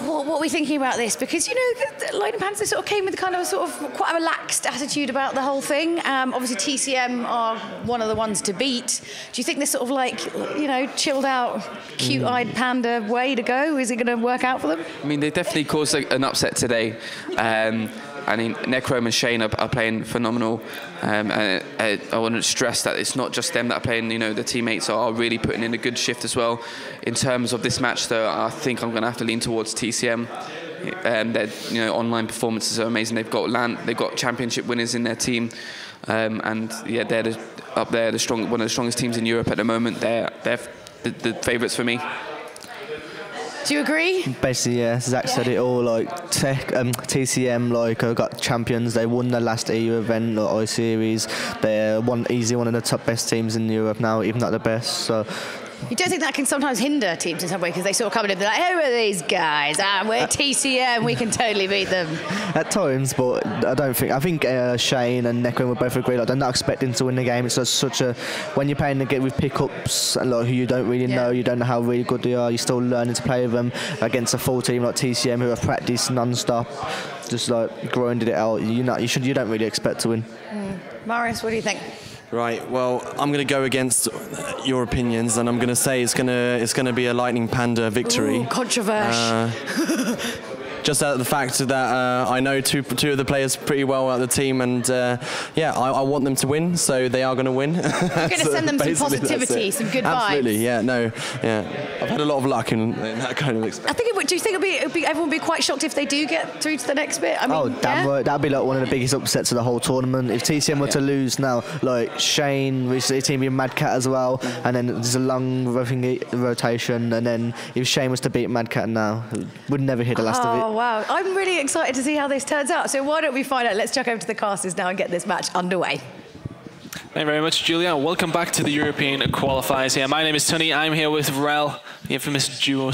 What are we thinking about this? Because, you know, the Lightning Pandas, they sort of came with kind of a sort of quite a relaxed attitude about the whole thing. Obviously, TCM are one of the ones to beat. Do you think this sort of like, you know, chilled out, cute-eyed panda way to go? Is it going to work out for them? I mean, they definitely caused an upset today. I mean, Necrome and Shane are playing phenomenal. And I want to stress that it's not just them that are playing, you know, the teammates are really putting in a good shift as well. In terms of this match, though, I think I'm going to have to lean towards TCM. Their, you know, online performances are amazing. They've got championship winners in their team. And yeah, they're up there, one of the strongest teams in Europe at the moment. They're the favourites for me. Do you agree? Basically, yeah. Zach said it all. Like TCM, like got champions. They won the last EU event, like I-Series. They're easily one of the top best teams in Europe now, even not the best. So. You don't think that can sometimes hinder teams in some way, because they sort of come in and they're like, who are these guys? We're TCM, we can totally beat them. At times, but I think Shane and Necro will both agree, like, they're not expecting to win the game. It's just such a, when you're playing the game with pickups and like who you don't really know, you don't know how really good they are, you're still learning to play with them against a full team like TCM who have practiced non-stop, just like grinded it out. You don't really expect to win. Marius, what do you think? Right. Well, I'm going to go against your opinions, and I'm going to say it's going to be a Lightning Panda victory. Ooh, controversial. just the fact that I know two of the players pretty well at the team, and yeah, I want them to win, so they are going to win. You're going to send them some positivity, some good vibes. Absolutely, yeah, no, yeah. I've had a lot of luck in that kind of experience. I think do you think everyone would be quite shocked if they do get through to the next bit? I mean, damn right. That'd be like one of the biggest upsets of the whole tournament. If TCM were to lose now, like Shane, recently team being Mad Cat as well, and then there's a long rotation, and then if Shane was to beat Mad Cat now, would never hear the last of it. Oh wow, I'm really excited to see how this turns out. So why don't we find out? Let's check over to the casters now and get this match underway. Thank you very much, Julia. Welcome back to the European qualifiers here. My name is Tony. I'm here with Rel, the infamous duo.